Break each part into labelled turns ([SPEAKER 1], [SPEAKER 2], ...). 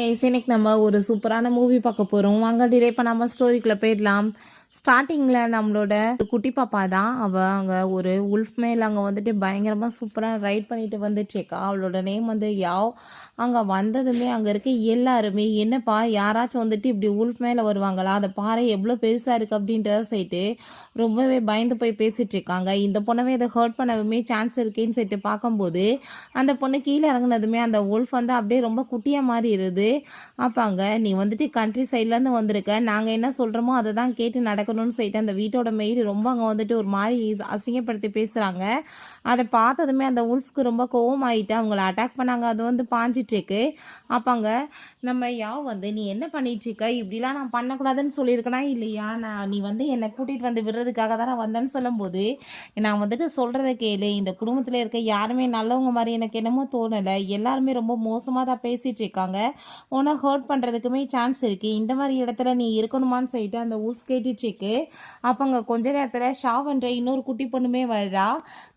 [SPEAKER 1] இன்னைக்கு நம்ம ஒரு சூப்பரான மூவி பார்க்க போகிறோம். வாங்க டிலே பண்ணாமல் ஸ்டோரிக்குள்ளே போயிடலாம். ஸ்டார்டிங்கில் நம்மளோட குட்டி பாப்பா தான் அங்கே ஒரு உல்ஃப் மேல் அங்கே வந்துட்டு பயங்கரமாக சூப்பராக ரைட் பண்ணிட்டு வந்துச்சேக்கா. அவளோட நேம் வந்து யாவ். அங்கே வந்ததுமே அங்கே இருக்க எல்லாருமே என்னப்பா யாராச்சும் வந்துட்டு இப்படி உல்ஃப் மேலே வருவாங்களா, அதை பாறை எவ்வளோ பெருசாக இருக்குது அப்படின்றத சொல்லிட்டு ரொம்பவே பயந்து போய் பேசிகிட்டு இருக்காங்க. இந்த பொண்ணவே இதை ஹர்ட் பண்ணவுமே சான்ஸ் இருக்கேன்னு சொல்லிட்டு பார்க்கும்போது அந்த பொண்ணு கீழே இறங்குனதுமே அந்த உல்ஃப் வந்து அப்படியே ரொம்ப குட்டியாக மாதிரி இருது. அப்பாங்க நீ வந்துட்டு கண்ட்ரி சைட்லேருந்து வந்திருக்க, நாங்கள் என்ன சொல்கிறோமோ அதை தான் கேட்டு நடக்கணும்னு சொல்லிட்டு அந்த வீட்டோட மெய்டு ரொம்ப அங்கே வந்துட்டு ஒரு மாதிரி அசிங்கப்படுத்தி பேசுகிறாங்க. அதை பார்த்ததுமே அந்த உல்ஃப்க்கு ரொம்ப கோவம் ஆகிட்டு அவங்கள அட்டாக் பண்ணாங்க. அது வந்து பாஞ்சிட்ருக்கு. அப்பாங்க நம்ம யாவ் வந்து நீ என்ன பண்ணிகிட்ருக்க, இப்படிலாம் நான் பண்ணக்கூடாதுன்னு சொல்லியிருக்கேனா இல்லையா, நீ வந்து என்னை கூட்டிகிட்டு வந்து விடுறதுக்காக தான் நான் வந்தேன்னு சொல்லும்போது நான் வந்துட்டு சொல்கிறத கேளு, இந்த குடும்பத்தில் இருக்க யாருமே நல்லவங்க மாதிரி எனக்கு என்னமோ தோணலை, எல்லாருமே ரொம்ப மோசமாக தான் பேசிகிட்டு இருக்காங்க, உன்னை ஹர்ட் பண்ணுறதுக்குமே சான்ஸ் இருக்குது, இந்த மாதிரி இடத்துல நீ இருக்கணுமான்னு சொல்லிட்டு அந்த உல்ஃப் கேட்டுட்ருக்கு. அப்போங்க கொஞ்ச நேரத்தில் ஷாவன்ற இன்னொரு குட்டி பொண்ணுமே வருதா.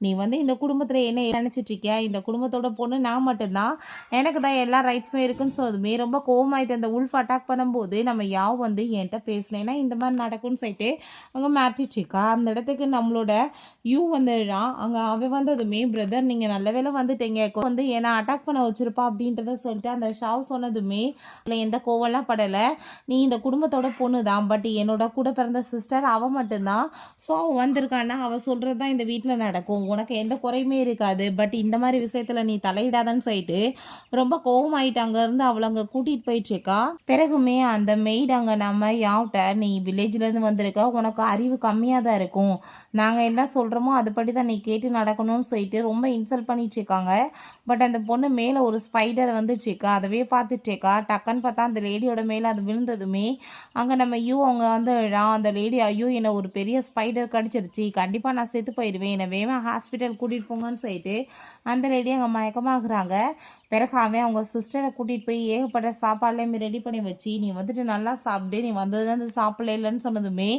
[SPEAKER 1] நீ வந்து இந்த குடும்பத்தில் என்ன நினச்சிட்ருக்க, இந்த குடும்பத்தோட பொண்ணு நான் மட்டும்தான், எனக்கு தான் எல்லா ரைட்ஸும் இருக்குன்னு சொன்னதுமே ரொம்ப கோவமாயிட்டு அந்த உல்ஃப் அட்டாக் பண்ணும்போது நம்ம யாவ் வந்து என்கிட்ட பேசலைன்னா இந்த மாதிரி நடக்கும்னு சொல்லிட்டு அங்கே மாட்டிட்ருக்கா. அந்த இடத்துக்கு நம்மளோட யூ வந்துடுறான். அங்கே அவன் வந்ததுமே பிரதர் நீங்கள் நல்ல வேலை வந்துட்டீங்க, வந்து ஏன்னா அட்டாக் பண்ண வச்சிருப்பா அப்படின்றத சொல்லிட்டு அந்த ஷாவ் சொன்னதுமே இல்லை எந்த கோவம்லாம் படலை, நீ இந்த குடும்பத்தோட பொண்ணு தான், பட் என்னோட கூட பிறந்த சிஸ்டர் அவள் மட்டும்தான், ஸோ அவள் வந்திருக்கான்னா அவள் சொல்கிறது தான் இந்த வீட்டில் நடக்கும், உனக்கு எந்த குறையுமே இருக்காது, பட் இந்த மாதிரி விஷயத்தில் நீ தலையிடாதன்னு சொல்லிட்டு ரொம்ப கோவமாயிட்டு அங்கேருந்து அவளை அங்கே கூட்டிகிட்டு போயிட்டுருக்கா. பிறகுமே அந்த மெய்டு அங்கே நம்ம யாவ்கிட்ட நீ வில்லேஜ்லேருந்து வந்திருக்க, உனக்கு அறிவு கம்மியாக தான் இருக்கும், நாங்கள் என்ன சொல்கிறோமோ அதுபடி தான் நீ கேட்டு நடக்கணும்னு சொல்லிட்டு ரொம்ப இன்சல்ட் பண்ணிட்டுருக்காங்க. பட் அந்த பொண்ணு மேலே ஒரு ஸ்பைடர் வந்துட்டுருக்கா, அதவே பார்த்துட்ருக்கா. டக்குன்னு பார்த்தா அந்த லேடியோட மேலே அது விழுந்ததுமே அங்கே நம்ம அவங்க வந்து அந்த லேடி ஐயோ என்னை ஒரு பெரிய ஸ்பைடர் கடிச்சிருச்சு, கண்டிப்பாக நான் செத்து போயிடுவேன், என்னை வேகமாக ஹாஸ்பிட்டல் கூட்டிகிட்டு போங்கன்னு சொல்லிட்டு அந்த லேடி அங்கே மயக்கமாகறாங்க. பிறகு அவன் அவங்க சிஸ்டரை கூட்டிகிட்டு போய் ஏகப்பட்ட சாப்பாடுலேயும் ரெடி பண்ணி வச்சு நீ வந்துட்டு நல்லா சாப்பிட்டு, நீ வந்ததுலேருந்து சாப்பிடல இல்லைன்னு சொன்னதுமே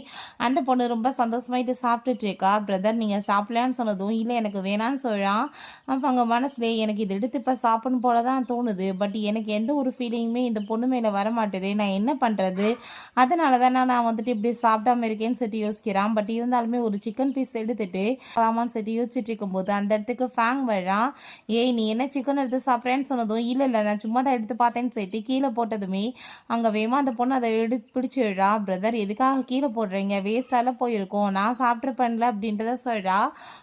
[SPEAKER 1] அந்த பொண்ணு ரொம்ப சந்தோஷமாயிட்டு சாப்பிட்டுட்டு இருக்கா. பிரதர் நீங்கள் சாப்பிடலான்னு சொன்னதும் இல்லை எனக்கு வேணான்னு சொல்கிறான். அப்போ அங்கே மனசுல எனக்கு இது எடுத்து இப்போ சாப்பிடணும் போல தான் தோணுது, பட் எனக்கு எந்த ஒரு ஃபீலிங்குமே இந்த பொண்ணு மேலே வர மாட்டேது, நான் என்ன பண்ணுறது, அதனால தான் நான் வந்துட்டு இப்படி சாப்பிடாம இருக்கேன்னு சொல்லிட்டு யோசிக்கிறான். பட் இருந்தாலுமே ஒரு சிக்கன் பீஸ் எடுத்துட்டு ஆமான்னு சொல்லிட்டு யோசிச்சுட்டு இருக்கும்போது அந்த இடத்துக்கு ஃபேங் வர்றான். ஏய் நீ என்ன சிக்கன் எடுத்து சாப்பிட்றேன்னு சொன்னதும் இல்லை இல்லை நான் சும்மா தான் எடுத்து பார்த்தேன்னு சொல்லிட்டு கீழே போட்டதுமே அங்கே வேமா அந்த பொண்ணு அதை எடுத்து பிடிச்சி விடுறா. பிரதர் எதுக்காக கீழே போடுறீங்க, வேஸ்டால போயிருக்கோம், நான் சாப்பிட்ருப்பேன்ல அப்படின்றத சொல்கிறா.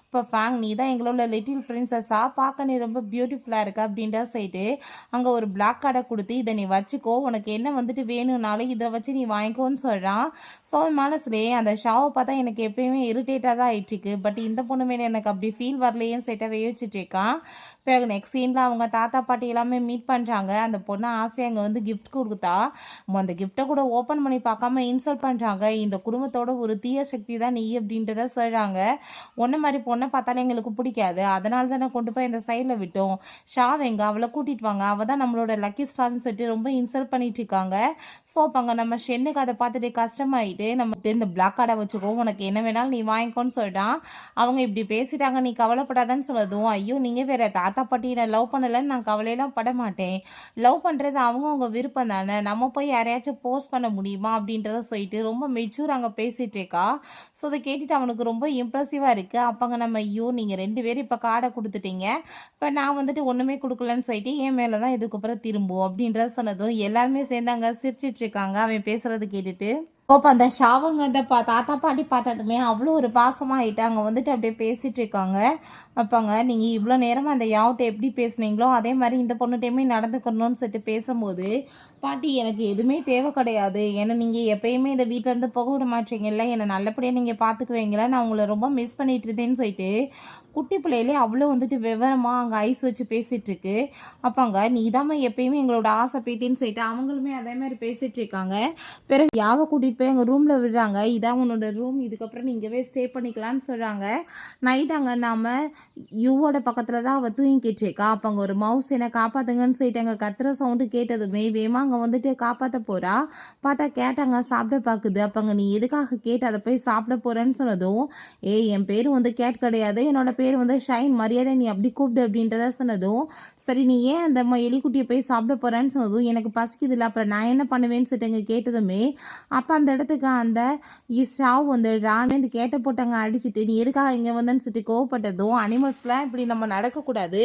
[SPEAKER 1] இப்போ ஃபேங் நீ தான் எங்களோட லிட்டில் பிரின்சஸா, பார்க்க நீ ரொம்ப பியூட்டிஃபுல்லாக இருக்க அப்படின்ற சைட்டு அங்கே ஒரு பிளாக் கார்டை கொடுத்து இதை நீ வச்சுக்கோ, உனக்கு என்ன வந்துட்டு வேணும்னாலும் இதை வச்சு நீ வாங்கிக்கோன்னு சொல்கிறான். ஸோ மனசுலேயே அந்த ஷாவை பார்த்தா எனக்கு எப்பயுமே இரிட்டேட்டாக தான் ஆயிட்டுருக்கு, பட் இந்த பொண்ணு மேலே எனக்கு அப்படி ஃபீல் வரலையேன்னு சைட்டாக யோசிச்சுட்டு இருக்கான். பிறகு நெக்ஸ்ட் சீனில் அவங்க தாத்தா பாட்டி எல்லாமே மீட் பண்ணுறாங்க. அந்த பொண்ணு ஆசையாக அங்கே வந்து கிஃப்ட் கொடுத்தா அந்த கிஃப்ட்டை கூட ஓப்பன் பண்ணி பார்க்காம இன்சல்ட் பண்ணுறாங்க. இந்த குடும்பத்தோட ஒரு தீய சக்தி தான் நீ அப்படின்றத சொல்கிறாங்க. ஒன்றை மாதிரி பொண்ணை பார்த்தாலே எங்களுக்கு பிடிக்காது, அதனால தான் கொண்டு போய் இந்த சைடில் விட்டோம், ஷாவ் எங்க அவளை கூட்டிகிட்டு வாங்க, அவள் தான் நம்மளோட லக்கி ஸ்டார்னு சொல்லிட்டு ரொம்ப இன்சல்ட் பண்ணிட்டு இருக்காங்க. ஸோ அப்போ அங்கே நம்ம ஷென்னுக்கு அதை பார்த்துட்டு கஷ்டமாயிட்டு நம்ம இந்த பிளாக் கார்டை வச்சுக்கோ, உனக்கு என்ன வேணாலும் நீ வாங்கிக்கோன்னு சொல்லிட்டான். அவங்க இப்படி பேசிட்டாங்க நீ கவலைப்படாதான்னு சொன்னதும் ஐயோ நீங்கள் வேற தாத்தா பாட்டி நான் லவ் பண்ணலைன்னு நான் கவலையெல்லாம் பட மாட்டேன், லவ் பண்ணுறது அவங்கவுங்க விருப்பம் தானே, நம்ம போய் யாரையாச்சும் போஸ்ட் பண்ண முடியுமா அப்படின்றத சொல்லிட்டு ரொம்ப மெச்சூர் அங்கே பேசிகிட்டு இருக்கா. ஸோ அதை கேட்டுட்டு அவனுக்கு ரொம்ப இம்ப்ரெசிவாக இருக்குது. அப்போங்க நம்ம ஐயோ நீங்கள் 2 பேரும் இப்போ கார்டை கொடுத்துட்டீங்க, இப்போ நான் வந்துட்டு ஒன்றுமே கொடுக்கலன்னு சொல்லிட்டு என் மேலே தான் இதுக்கப்புறம் திரும்பும் அப்படின்றத சொன்னதும் எல்லாருமே சேர்ந்தாங்க சிரிச்சிட்ருக்காங்க அவன் பேசுகிறது கேட்டுட்டு. அப்போ அந்த ஷாவங்க அந்த தாத்தா பாட்டி பார்த்ததுமே அவ்வளோ ஒரு பாசமாகிட்டு அங்கே வந்துட்டு அப்படியே பேசிகிட்டு இருக்காங்க. அப்போங்க நீங்கள் இவ்வளோ நேரமாக அந்த யாவட்ட எப்படி பேசுனீங்களோ அதே மாதிரி இந்த பொண்ணுகிட்டையுமே நடந்துக்கணும்னு சொல்லிட்டு பேசும்போது பாட்டி எனக்கு எதுவுமே தேவை கிடையாது, ஏன்னா நீங்கள் எப்பயுமே இந்த வீட்டிலேருந்து போக விட மாட்டீங்கல்ல, என்னை நல்லபடியாக நீங்கள் பார்த்துக்குவீங்களா, நான் உங்களை ரொம்ப மிஸ் பண்ணிட்டு இருந்தேன்னு சொல்லிட்டு குட்டி பிள்ளையிலே அவ்வளோ வந்துட்டு விவரமாக அங்கே ஐஸ் வச்சு பேசிகிட்ருக்கு. அப்பாங்க நீ தான் எப்பயுமே எங்களோட ஆசை பேத்தின்னு சொல்லிட்டு அவங்களுமே அதே மாதிரி பேசிகிட்டு இருக்காங்க. பிறகு யாவை கூட்டிகிட்டு போய் எங்கள் ரூமில் விடுறாங்க, இதான் உன்னோட ரூம், இதுக்கப்புறம் நீங்கவே ஸ்டே பண்ணிக்கலான்னு சொல்கிறாங்க. நைட் அங்கே நாம் யூவோட பக்கத்தில் தான் அவள் தூங்கிக்கிட்டு இருக்கா. அப்போ அங்கே ஒரு மவுஸ் என்னை காப்பாற்றுங்கன்னு சொல்லிட்டு அங்கே கத்துற சவுண்டு கேட்டதுமே வேமா அங்கே வந்துட்டு காப்பாற்ற போகிறா. பார்த்தா கேட்டாங்க சாப்பிட பார்க்குது. அப்போ அங்கே நீ எதுக்காக கேட்டு அதை போய் சாப்பிட போகிறேன்னு சொன்னதும் ஏய் என் பேர் வந்து கேட் கிடையாது, என்னோட பேர் பேர் வந்து ஷைன், மரியாதை நீ அப்படி கூப்பிடு அப்படின்றத சொன்னதும், சரி நீ ஏன் அந்த எலிக்குட்டியை போய் சாப்பிட போகிறேன்னு சொன்னதும், எனக்கு பசிக்குதுல்ல அப்புறம் நான் என்ன பண்ணுவேன்னு சொல்லிட்டு கேட்டதுமே, அப்போ அந்த இடத்துக்கு அந்த ஷாவ் வந்து ராணு இந்த கேட்ட போட்டாங்க அடிச்சுட்டு, நீ எதுக்காக இங்கே வந்தேன்னு சொல்லிட்டு கோவப்பட்டதும், அனிமல்ஸ்லாம் இப்படி நம்ம நடக்கக்கூடாது,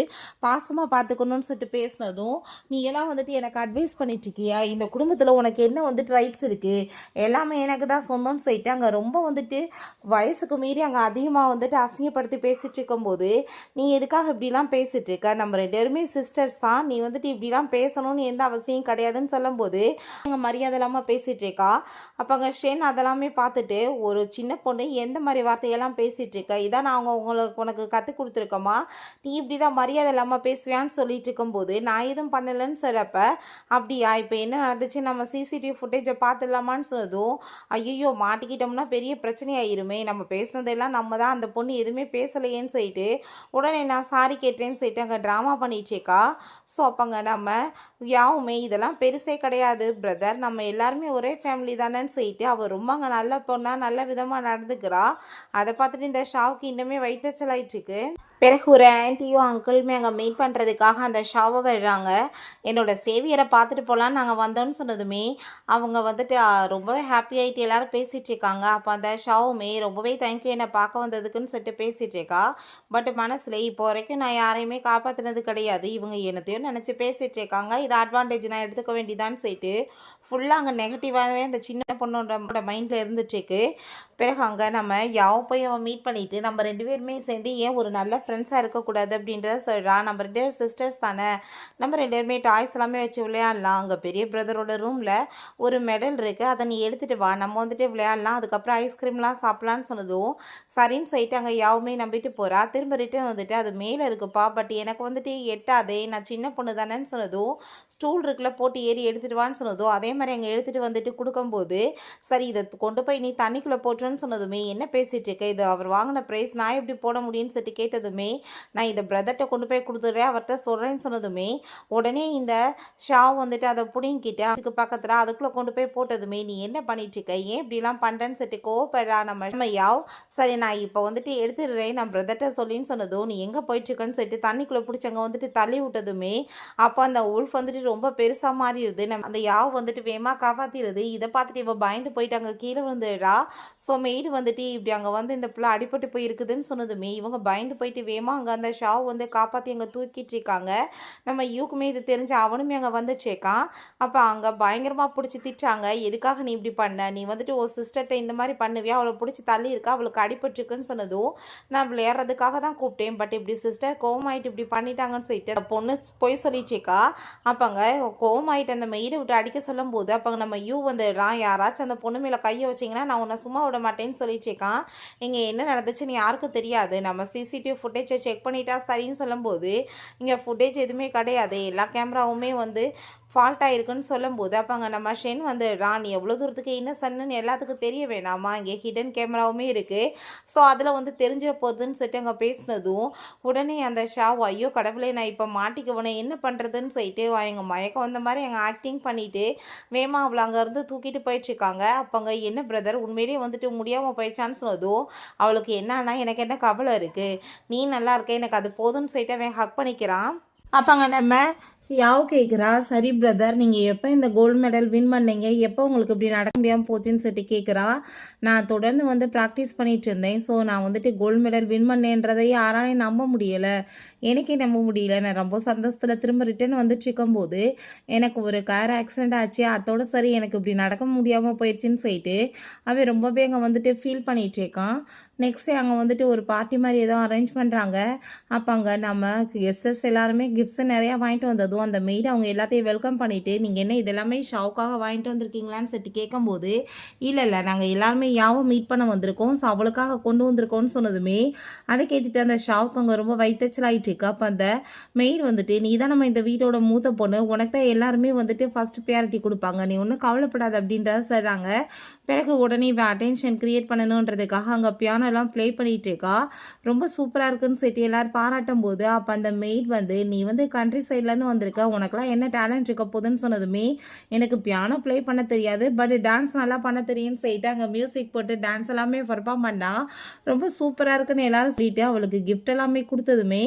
[SPEAKER 1] பாசமாக பார்த்துக்கணும்னு சொல்லிட்டு பேசினதும், நீ எல்லாம் வந்துட்டு எனக்கு அட்வைஸ் பண்ணிட்டு இருக்கியா, இந்த குடும்பத்தில் உனக்கு என்ன வந்துட்டு ரைட்ஸ் இருக்குது, எல்லாமே எனக்கு தான் சொந்தம்னு சொல்லிட்டு அங்கே ரொம்ப வந்துட்டு வயசுக்கு மீறி அங்கே அதிகமாக வந்துட்டு அசிங்கப்படுத்தி பேசிகிட்டு இருக்கும்போது, நீ எதுக்காக இப்படிலாம் பேசிகிட்டு இருக்க, நம்ம 2 பேருமே சிஸ்டர்ஸ் தான், நீ வந்துட்டு இப்படிலாம் பேசணும்னு எந்த அவசியம் கிடையாதுன்னு சொல்லும்போது அங்கே மரியாதை இல்லாமல் பேசிகிட்டு இருக்கா. அப்போ அங்கே ஷென் அதெல்லாமே பார்த்துட்டு, ஒரு சின்ன பொண்ணு எந்த மாதிரி வார்த்தையெல்லாம் பேசிகிட்டு இருக்க, இதான் நான் உனக்கு கற்றுக் கொடுத்துருக்கோமா, நீ இப்படி தான் மரியாதை இல்லாமல் பேசுவியான்னு சொல்லிட்டு இருக்கும்போது, நான் எதுவும் பண்ணலைன்னு சொல்கிறப்ப, அப்படியா இப்போ என்ன நடந்துச்சு நம்ம சிசிடிவி ஃபுட்டேஜை பார்த்துடலாமான்னு சொன்னதும், ஐயோ மாட்டிக்கிட்டோம்னா பெரிய பிரச்சனையாயிருமே, நம்ம பேசுனதெல்லாம் நம்ம தான், அந்த பொண்ணு எதுவுமே பேசலையேன்னு சொல்லிட்டு உடனே நான் சாரி கேட்டேன்னு சொல்லிட்டு அங்கே ட்ராமா பண்ணிச்சேக்கா. ஸோ அப்போங்க நம்ம யாவுமே இதெல்லாம் பெருசே கிடையாது பிரதர், நம்ம எல்லாருமே ஒரே ஃபேமிலி தானேன்னு சொல்லிட்டு அவள் ரொம்ப அங்கே நல்ல பொண்ணாக நல்ல விதமாக நடந்துக்கிறா. அதை பார்த்துட்டு இந்த ஷாவுக்கு இன்னுமே வைத்தச்சலாயிட்டுருக்கு. பிறகு ஒரு ஆன்ட்டியும் அங்கிளுமே அங்கே மீட் பண்ணுறதுக்காக அந்த ஷாவை வர்றாங்க. என்னோட சேவியரை பார்த்துட்டு போகலான்னு நாங்கள் வந்தோன்னு சொன்னதுமே அவங்க வந்துட்டு ரொம்பவே ஹாப்பி ஆகிட்டு எல்லோரும் பேசிகிட்டு இருக்காங்க. அப்போ அந்த ஷாவுமே ரொம்பவே தேங்க்யூ என்னை பார்க்க வந்ததுக்குன்னு சொல்லிட்டு பேசிகிட்டு இருக்கா. பட் மனசில் இப்போ வரைக்கும் நான் யாரையுமே காப்பாற்றினது கிடையாது, இவங்க என்னத்தையும் நினச்சி பேசிகிட்டு இருக்காங்க, இது அட்வான்டேஜ் நான் எடுத்துக்க வேண்டியதான்னு சொல்லிட்டு ஃபுல்லாக அங்கே நெகட்டிவாகவே அந்த சின்ன பொண்ணோட மைண்டில் இருந்துட்டுருக்கு. பிறகு அங்கே நம்ம யாவை போய் அவன் மீட் பண்ணிவிட்டு நம்ம 2 பேருமே சேர்ந்து ஏன் ஒரு நல்ல ஃப்ரெண்ட்ஸாக இருக்கக்கூடாது அப்படின்றத சொல்கிறான். நம்ம 2 பேரும் சிஸ்டர்ஸ் தானே, நம்ம 2 பேருமே டாய்ஸ் எல்லாமே வச்சு விளையாடலாம், அங்கே பெரிய பிரதரோட ரூமில் ஒரு மெடல் இருக்குது, அதை நீ எடுத்துகிட்டு வா, நம்ம வந்துட்டு விளையாடலாம், அதுக்கப்புறம் ஐஸ்கிரீம்லாம் சாப்பிட்லான்னு சொன்னதும் சரின்னு சொல்லிட்டு அங்கே யாவுமே நம்பிட்டு போகிறா. திரும்ப ரிட்டர்ன் வந்துட்டு அது மேலே இருக்குப்பா, பட் எனக்கு வந்துட்டு எட்டாதே, நான் சின்ன பொண்ணு தானேன்னு சொன்னதும், ஸ்டூல் இருக்குல்ல போட்டு ஏறி எடுத்துகிட்டு வான்னு சொன்னதும் அதே மாதிரி அங்கே எடுத்துகிட்டு வந்துட்டு கொடுக்கும்போது, சரி இதை கொண்டு போய் நீ தண்ணிக்குள்ளே போட்டுருன்னு சொன்னதுமே, என்ன பேசிகிட்டு இருக்க, இது அவர் வாங்கின ப்ரைஸ் நான் எப்படி போட முடியும்னு சொல்லிட்டு கேட்டதுமே, நான் இதை பிரதர்கிட்ட கொண்டு போய் கொடுத்துட்றேன் அவர்கிட்ட சொல்கிறேன்னு சொன்னதுமே, உடனே இந்த ஷாவ் வந்துட்டு அதை புடிங்கிட்டு அதுக்கு பக்கத்தில் அதுக்குள்ளே கொண்டு போய் போட்டதுமே, நீ என்ன பண்ணிட்டு இருக்க, ஏன் இப்படிலாம் பண்ணுறேன்னு சொல்லிட்டு கோவப்படுறா நம்ம யாவ். சரி நான் இப்போ வந்துட்டு எடுத்துடுறேன் நான் பிரதர்கிட்ட சொல்லின்னு சொன்னதும், நீ எங்கே போயிட்டுருக்கன்னு சொல்லிட்டு தண்ணிக்குள்ளே பிடிச்சவங்க வந்துட்டு தள்ளி விட்டதுமே, அப்போ அந்த உல்ஃப் வந்துட்டு ரொம்ப பெருசாக மாறிடுது. நம்ம அந்த யாவ் வந்துட்டு வேகமாக காப்பாற்றிடுது. இதை பார்த்துட்டு இவ பயந்து போயிட்டு அங்கே கீழே விழுந்துடுறா. ஸோ மெய்டு வந்துட்டு இப்படி அங்கே வந்து இந்த பிள்ளை அடிபட்டு போய் இருக்குதுன்னு சொன்னதுமே இவங்க பயந்து போயிட்டு வேகமாக அங்கே அந்த ஷாவ் வந்து காப்பாற்றி அங்கே தூக்கிட்டு இருக்காங்க. நம்ம யூக்குமே இது தெரிஞ்சு அவனுமே அங்கே வந்துச்சேக்கான். அப்போ அங்கே பயங்கரமாக பிடிச்சி திட்டாங்க, எதுக்காக நீ இப்படி பண்ண, நீ வந்துட்டு ஒரு சிஸ்டர்கிட்ட இந்த மாதிரி பண்ணுவியா, அவளை பிடிச்சி தள்ளி இருக்கா, அவளுக்கு அடிபட்டுருக்குன்னு சொன்னதும், நான் விளையாடுறதுக்காக தான் கூப்பிட்டேன், பட் இப்படி சிஸ்டர் கோவமாயிட்டு இப்படி பண்ணிட்டாங்கன்னு சொல்லிட்டு அந்த பொண்ணு போய் சொல்லிச்சேக்கா. அப்போங்க கோவமாயிட்டு அந்த மெய்டை விட்டு அடிக்க சொல்லும் போது அப்போ நம்ம யூ வந்துடுறான், யாராச்சும் அந்த பொண்ணு மேலே கையை வச்சிங்கன்னா நான் உன்னை சும்மா விட மாட்டேன்னு சொல்லிச்சேக்கான். இங்கே என்ன நடந்துச்சுன்னு யாருக்கும் தெரியாது, நம்ம சிசிடிவி ஃபுட்டேஜை செக் பண்ணிட்டா சரின்னு சொல்லும்போது இங்கே ஃபுட்டேஜ் எதுவுமே கிடையாது, எல்லா கேமராவுமே வந்து ஃபால்ட்டாக இருக்குன்னு சொல்லும்போது அப்போ அங்கே நம்ம ஷென் வந்து ராணி எவ்வளோ தூரத்துக்கு இன்னசென்ட்னு எல்லாத்துக்கும் தெரிய வேணாமா, இங்கே ஹிடன் கேமராவுமே இருக்குது, ஸோ அதில் வந்து தெரிஞ்சிட போகுதுன்னு சொல்லிட்டு அங்கே பேசினதும் உடனே அந்த ஷாவ் ஐயோ கடவுளே நான் இப்போ மாட்டிக்குவனே என்ன பண்ணுறதுன்னு சொல்லிட்டு எங்கள் மயக்கம் வந்த மாதிரி எங்கள் ஆக்டிங் பண்ணிவிட்டு வேமா அவளை அங்கேருந்து தூக்கிட்டு போயிட்டுருக்காங்க. அப்போ அங்கே என்ன பிரதர் உண்மையிலேயே வந்துட்டு முடியாமல் போயிடுச்சான்னு சொன்னதும் அவளுக்கு என்னன்னா எனக்கு என்ன கவலை இருக்குது, நீ நல்லா இருக்க எனக்கு அது போதும்னு சொல்லிட்டு அவன் ஹக் பண்ணிக்கிறான். அப்போ அங்கே நம்ம யாவ் கேட்குறா, சரி பிரதர் நீங்கள் எப்போ இந்த கோல்டு மெடல் வின் பண்ணீங்க, எப்போ உங்களுக்கு இப்படி நடக்க முடியாமல் போச்சுன்னு சொல்லிட்டு கேட்குறா. நான் தொடர்ந்து வந்து ப்ராக்டிஸ் பண்ணிகிட்டு இருந்தேன், ஸோ நான் வந்துட்டு கோல்டு மெடல் வின் பண்ணேன்றதை யாராலையும் நம்ப முடியலை, எனக்கே நம்ப முடியல, நான் ரொம்ப சந்தோஷத்தில் திரும்ப ரிட்டர்ன் வந்துட்டு இருக்கும்போது எனக்கு ஒரு கார் ஆக்சிடெண்ட் ஆச்சு, அதோட சரி எனக்கு இப்படி நடக்க முடியாமல் போயிடுச்சுன்னு சொல்லிட்டு அவன் ரொம்பவே அங்கே வந்துட்டு ஃபீல் பண்ணிகிட்டு இருக்கான். நெக்ஸ்ட்டு அங்கே வந்துட்டு ஒரு பார்ட்டி மாதிரி ஏதோ அரேஞ்ச் பண்ணுறாங்க. அப்போ அங்கே நம்ம கெஸ்டர்ஸ் எல்லாருமே கிஃப்ட்ஸு நிறையா வாங்கிட்டு வந்ததும் அந்த மெய்டு அவங்க எல்லாத்தையும் வெல்கம் பண்ணிவிட்டு நீங்கள் என்ன இதெல்லாமே ஷாவுக்காக வாங்கிட்டு வந்திருக்கீங்களான்னு சொல்லிட்டு கேட்கும்போது இல்லை நாங்கள் எல்லாருமே யாவும் மீட் பண்ண வந்திருக்கோம், ஸோ அவளுக்காக கொண்டு வந்திருக்கோம்னு சொன்னதுமே அதை கேட்டுட்டு அந்த ஷாவுக்கு அங்கே ரொம்ப வைத்தச்சலாயிட்டு இருக்கு. அப்போ அந்த மெய்டு வந்துட்டு நீ தான் நம்ம இந்த வீட்டோட மூத்த பொண்ணு, உனக்கு தான் எல்லாருமே வந்துட்டு ஃபர்ஸ்ட் ப்ரியாரிட்டி கொடுப்பாங்க, நீ ஒன்றும் கவலைப்படாது அப்படின்றத சொல்கிறாங்க. பிறகு உடனே இவன் அட்டென்ஷன் க்ரியேட் பண்ணணுன்றதுக்காக அங்கே பியானோலாம் ப்ளே பண்ணிகிட்டு இருக்கா. ரொம்ப சூப்பராக இருக்குன்னு சொல்லிட்டு எல்லோரும் பாராட்டும் போது அப்போ அந்த மெய்ட் வந்து நீ வந்து கண்ட்ரி சைட்லேருந்து வந்திருக்க, இருக்க, உனக்குலாம் என்ன டேலண்ட் இருக்க போகுதுன்னு சொன்னதுமே, எனக்கு பியானோ ப்ளே பண்ண தெரியாது, பட் டான்ஸ் நல்லா பண்ண தெரியும்னு சொல்லிட்டு அங்கே மியூசிக் போட்டு டான்ஸ் எல்லாமே பெர்ஃபார்ம் பண்ணா ரொம்ப சூப்பராக இருக்குன்னு எல்லாரும் சொல்லிட்டு அவளுக்கு கிஃப்ட் எல்லாமே கொடுத்ததுமே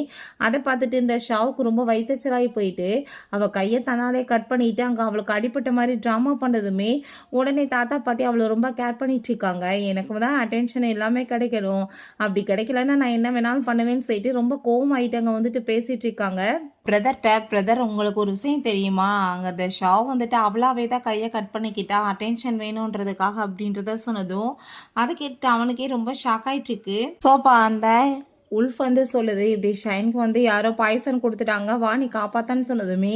[SPEAKER 1] அதை பார்த்துட்டு இந்த ஷாவுக்கு ரொம்ப வைத்தச்சலாகி போயிட்டு அவள் கையை தன்னாலே கட் பண்ணிட்டு அங்கே அவளுக்கு அடிப்பட்ட மாதிரி ட்ராமா பண்ணதுமே உடனே தாத்தா பாட்டி அவளை ரொம்ப கேர் பண்ணிட்டு இருக்காங்க. எனக்கு தான் அட்டென்ஷன் எல்லாமே கிடைக்கணும், அப்படி கிடைக்கலன்னா நான் என்ன வேணாலும் பண்ணுவேன்னு சொல்லிட்டு ரொம்ப கோவம் ஆகிட்டு அங்கே வந்துட்டு பேசிட்டு இருக்காங்க. பிரதர் உங்களுக்கு ஒரு விஷயம் தெரியுமா, அங்கே அந்த ஷாவ் வந்துட்டு அவளாவே தான் கையை கட் பண்ணிக்கிட்டா அட்டென்ஷன் வேணுன்றதுக்காக அப்படின்றத சொன்னதும் அதை கேட்டு அவனுக்கே ரொம்ப ஷாக் ஆயிட்டு இருக்கு. சோப்பா அந்த உல்ஃப் வந்து சொல்லுது, இப்படி ஷைனுக்கு வந்து யாரோ பாய்சன் கொடுத்துட்டாங்க, வா நீ காப்பாத்தான்னு சொன்னதுமே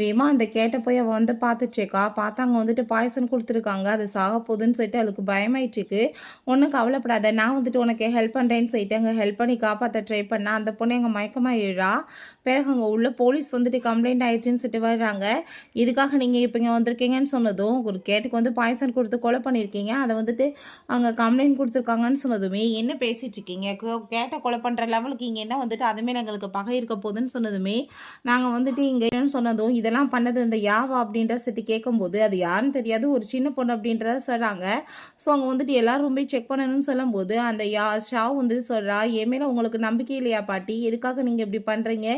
[SPEAKER 1] வேமா அந்த கேட்ட போய் அவள் வந்து பார்த்துட்ருக்கா. பார்த்தாங்க வந்துட்டு பாய்சன் கொடுத்துருக்காங்க, அது சாக போகுதுன்னு சொல்லிட்டு அவளுக்கு பயமாயிட்டுருக்கு. ஒன்றும் கவலைப்படாத, நான் வந்துட்டு உனக்கு ஹெல்ப் பண்ணுறேன்னு சொல்லிட்டு அங்கே ஹெல்ப் பண்ணி காப்பாற்ற ட்ரை பண்ணால் அந்த பொண்ணு எங்கள் மயக்கமாக எழுறா. பிறகு அங்கே உள்ள போலீஸ் வந்துட்டு கம்ப்ளைண்ட் ஆயிடுச்சுன்னு சொல்லிட்டு வர்றாங்க. இதுக்காக நீங்கள் இப்போ இங்கே வந்திருக்கீங்கன்னு சொன்னதும் ஒரு கேட்டுக்கு வந்து பாய்சன் கொடுத்து கொலை பண்ணியிருக்கீங்க, அதை வந்துட்டு அங்கே கம்ப்ளைண்ட் கொடுத்துருக்காங்கன்னு சொன்னதுமே என்ன பேசிகிட்டு இருக்கீங்க, கேட்டை கொலை பண்ணுற லெவலுக்கு இங்கே என்ன வந்துட்டு அதுமாரி எங்களுக்கு பகை இருக்க போகுதுன்னு சொன்னதுமே நாங்கள் வந்துட்டு இங்கே என்னன்னு சொன்னதும் இதெல்லாம் பண்ணது இந்த யாவா அப்படின்ற சிட்டி கேட்கும்போது அது யாருன்னு தெரியாது, ஒரு சின்ன பொண்ணு அப்படின்றத சொல்கிறாங்க. ஸோ அங்கே வந்துட்டு எல்லாரும் ரொம்ப செக் பண்ணணும்னு சொல்லும்போது அந்த ஷாவ் வந்துட்டு சொல்கிறா, என் மேலே உங்களுக்கு நம்பிக்கை இல்லையா பாட்டி, எதுக்காக நீங்கள் இப்படி பண்ணுறீங்க,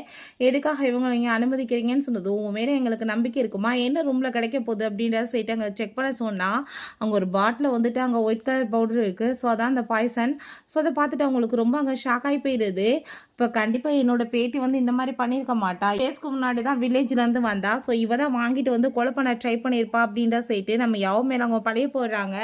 [SPEAKER 1] எதுக்காக இவங்க நீங்கள் அனுமதிக்கிறீங்கன்னு சொன்னதும் உன் மேலே எங்களுக்கு நம்பிக்கை இருக்குமா, என்ன ரூமில் கிடைக்க போகுது அப்படின்றத சொல்லிட்டு அங்கே செக் பண்ண சொன்னால் அங்கே ஒரு பாட்டில் வந்துட்டு அங்கே ஒயிட் கலர் பவுடர் இருக்குது. ஸோ அதான் அந்த பாய்சன். ஸோ அதை பார்த்துட்டு அவங்களுக்கு ரொம்ப அங்கே ஷாக் ஆகி போயிடுது. இப்போ கண்டிப்பாக என்னோட பேத்தி வந்து இந்த மாதிரி பண்ணியிருக்க மாட்டா, டேஸ்க்கு முன்னாடி தான் வில்லேஜ்லேருந்து வந்தா, ஸோ இவ தான் வாங்கிட்டு வந்து கொலை பண்ண ட்ரை பண்ணியிருப்பா அப்படின்ற சொல்லிட்டு நம்ம யாவ மேலே அவங்க பழைய போடுறாங்க.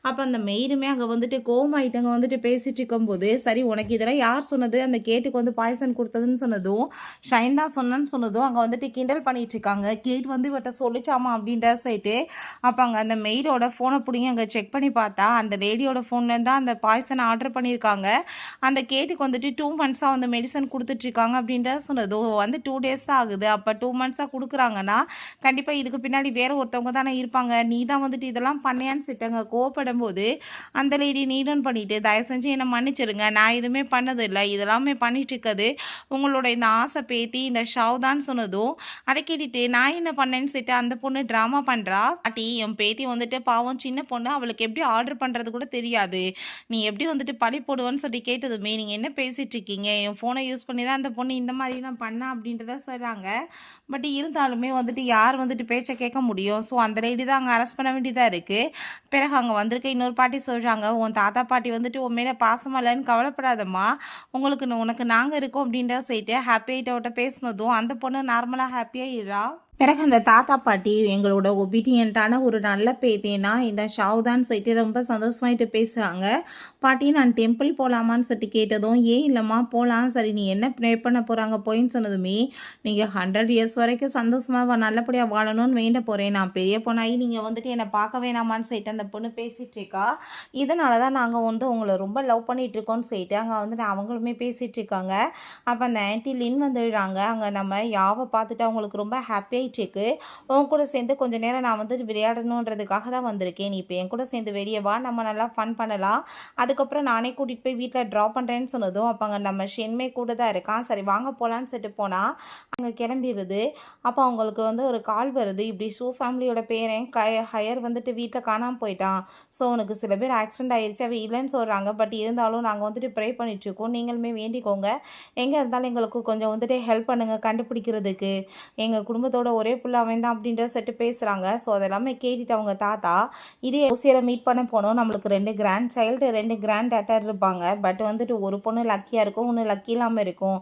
[SPEAKER 1] அப்போ அந்த மெய்டுமே அங்கே வந்துட்டு கோமாயிட்டங்க வந்துட்டு பேசிட்டு இருக்கும்போது, சரி உனக்கு இதெல்லாம் யார் சொன்னது, அந்த கேட்டுக்கு வந்து பாய்சன் கொடுத்ததுன்னு சொன்னதும் ஷைன் தான் சொன்னேன்னு சொன்னதும் அங்கே வந்துட்டு கிண்டல் பண்ணிட்டு இருக்காங்க. கேட் வந்து இவட்ட சொல்லிச்சாமா அப்படின்ற சொல்லிட்டு அப்போ அங்கே அந்த மெய்டோட ஃபோனை பிடிங்கி அங்கே செக் பண்ணி பார்த்தா அந்த லேடியோட ஃபோன்லேருந்து தான் அந்த பாய்சனை ஆர்டர் பண்ணியிருக்காங்க. அந்த கேட்டுக்கு வந்துட்டு 2 மந்த்ஸாக வந்து மெடிசன் கொடுத்துட்ருக்காங்க அப்படின்ற சொன்னதோ வந்து 2 டேஸ் தான் ஆகுது. அப்போ 2 மந்த்ஸாக கொடுக்குறாங்கன்னா கண்டிப்பாக இதுக்கு பின்னாடி வேறு ஒருத்தவங்க தானே இருப்பாங்க, நீ தான் வந்துட்டு இதெல்லாம் பண்ணியான்னு சொல்லிட்டாங்க. கோவப்படும் போது அந்த லேடி நீடன் பண்ணிவிட்டு தயவு செஞ்சு என்னை மன்னிச்சிருங்க, நான் எதுவுமே பண்ணதில்லை, இதெல்லாமே பண்ணிட்டு இருக்குது உங்களோட இந்த ஆசை பேத்தி இந்த ஷாவ் தான் சொன்னதும் அதை கேட்டுட்டு நான் என்ன பண்ணேன்னு சொல்லிட்டு அந்த பொண்ணு ட்ராமா பண்ணுறா. பாட்டி என் பேத்தி வந்துட்டு பாவம் சின்ன பொண்ணு, அவளுக்கு எப்படி ஆர்டர் பண்ணுறது கூட தெரியாது, நீ எப்படி வந்துட்டு பழி போடுவேன்னு சொல்லி கேட்டதுமே நீங்கள் என்ன பேசிகிட்டு இருக்கீங்க, என் ஃபோனை யூஸ் பண்ணி தான் அந்த பொண்ணு இந்த மாதிரிலாம் பண்ணா அப்படின்றத சொல்கிறாங்க. பட் இருந்தாலுமே வந்துட்டு யார் வந்துட்டு பேச்சை கேட்க முடியும். ஸோ அந்த லேடி தான் அங்கே அரெஸ்ட் பண்ண வேண்டியதாக இருக்குது. பிறகு அங்கே வந்திருக்க இன்னொரு பாட்டி சொல்கிறாங்க, உன் தாத்தா பாட்டி வந்துட்டு உன் மேலே பாசமாக இல்லைன்னு கவலைப்படாதம்மா, உனக்கு நாங்கள் இருக்கோம் அப்படின்றத சொல்லிட்டு ஹாப்பி ஆகிட்ட பேசினதும் அந்த பொண்ணு நார்மலாக ஹாப்பியாக. பிறகு அந்த தாத்தா பாட்டி எங்களோட ஒபீடியண்ட்டான ஒரு நல்ல பேத்தினா இந்த ஷாவ் தான் சொல்லிட்டு ரொம்ப சந்தோஷமாயிட்டு பேசுகிறாங்க. பாட்டி நான் டெம்பிள் போகலாமான்னு சொல்லிட்டு கேட்டதும் ஏன் இல்லைம்மா போகலாம், சரி நீ என்ன ப்ரே பண்ண போகிறாங்க போயின்னு சொன்னதுமே நீங்கள் 100 இயர்ஸ் வரைக்கும் சந்தோஷமாக நல்லபடியாக வாழணும்னு வேண்ட போகிறேன், நான் பெரிய பொண்ணாகி நீங்கள் வந்துட்டு என்னை பார்க்க வேணாமான்னு சொல்லிட்டு அந்த பொண்ணு பேசிகிட்டு இருக்கா. இதனால தான் நாங்கள் வந்து உங்களை ரொம்ப லவ் பண்ணிகிட்ருக்கோன்னு சொல்லிட்டு அங்கே வந்துட்டு அவங்களுமே பேசிகிட்டு இருக்காங்க. அப்போ அந்த ஆன்டி லின் வந்துடுறாங்க. அங்கே நம்ம யாவை பார்த்துட்டு அவங்களுக்கு ரொம்ப ஹாப்பியாக செக்கு உன் கூட சேர்ந்து கொஞ்ச நேரம் நான் வந்துட்டு விளையாடணுன்றதுக்காக தான் வந்திருக்கேன், நீ இப்போ என் கூட சேர்ந்து வெளியே வா, நம்ம நல்லா ஃபன் பண்ணலாம், அதுக்கப்புறம் நானே கூட்டிகிட்டு போய் வீட்டில் ட்ராப் பண்ணுறேன்னு சொன்னதும் அப்போ அங்கே நம்ம ஷென்மே கூட தான் இருக்கான். சரி வாங்க போகலான்னு சொல்லிட்டு போனால் அங்கே கிளம்பிடுது. அப்போ அவங்களுக்கு வந்து ஒரு கால் வருது, இப்படி ஷூ ஃபேமிலியோட பேரன் ஹையர் வந்துட்டு வீட்டில் காணாமல் போயிட்டான், ஸோ உனக்கு சில பேர் ஆக்சிடென்ட் ஆகிடுச்சு அவ இல்லைன்னு சொல்கிறாங்க, பட் இருந்தாலும் நாங்கள் வந்துட்டு ப்ரே பண்ணிகிட்ருக்கோம், நீங்களுமே வேண்டிக்கோங்க, எங்கே இருந்தாலும் எங்களுக்கு கொஞ்சம் வந்துட்டு ஹெல்ப் பண்ணுங்கள் கண்டுபிடிக்கிறதுக்கு, எங்கள் குடும்பத்தோட ஒரே புள்ள அவன் தான் அப்படின்ற செட்டு பேசுகிறாங்க. ஸோ அதெல்லாமே கேட்டுட்டு அவங்க தாத்தா இதே ஓசியரை மீட் பண்ண போனோம், நம்மளுக்கு 2 கிராண்ட் சைல்டு 2 கிராண்ட் டாட்டர் இருப்பாங்க, பட் வந்துட்டு ஒரு பொண்ணு லக்கியாக இருக்கும், ஒன்று லக்கி இல்லாமல் இருக்கும்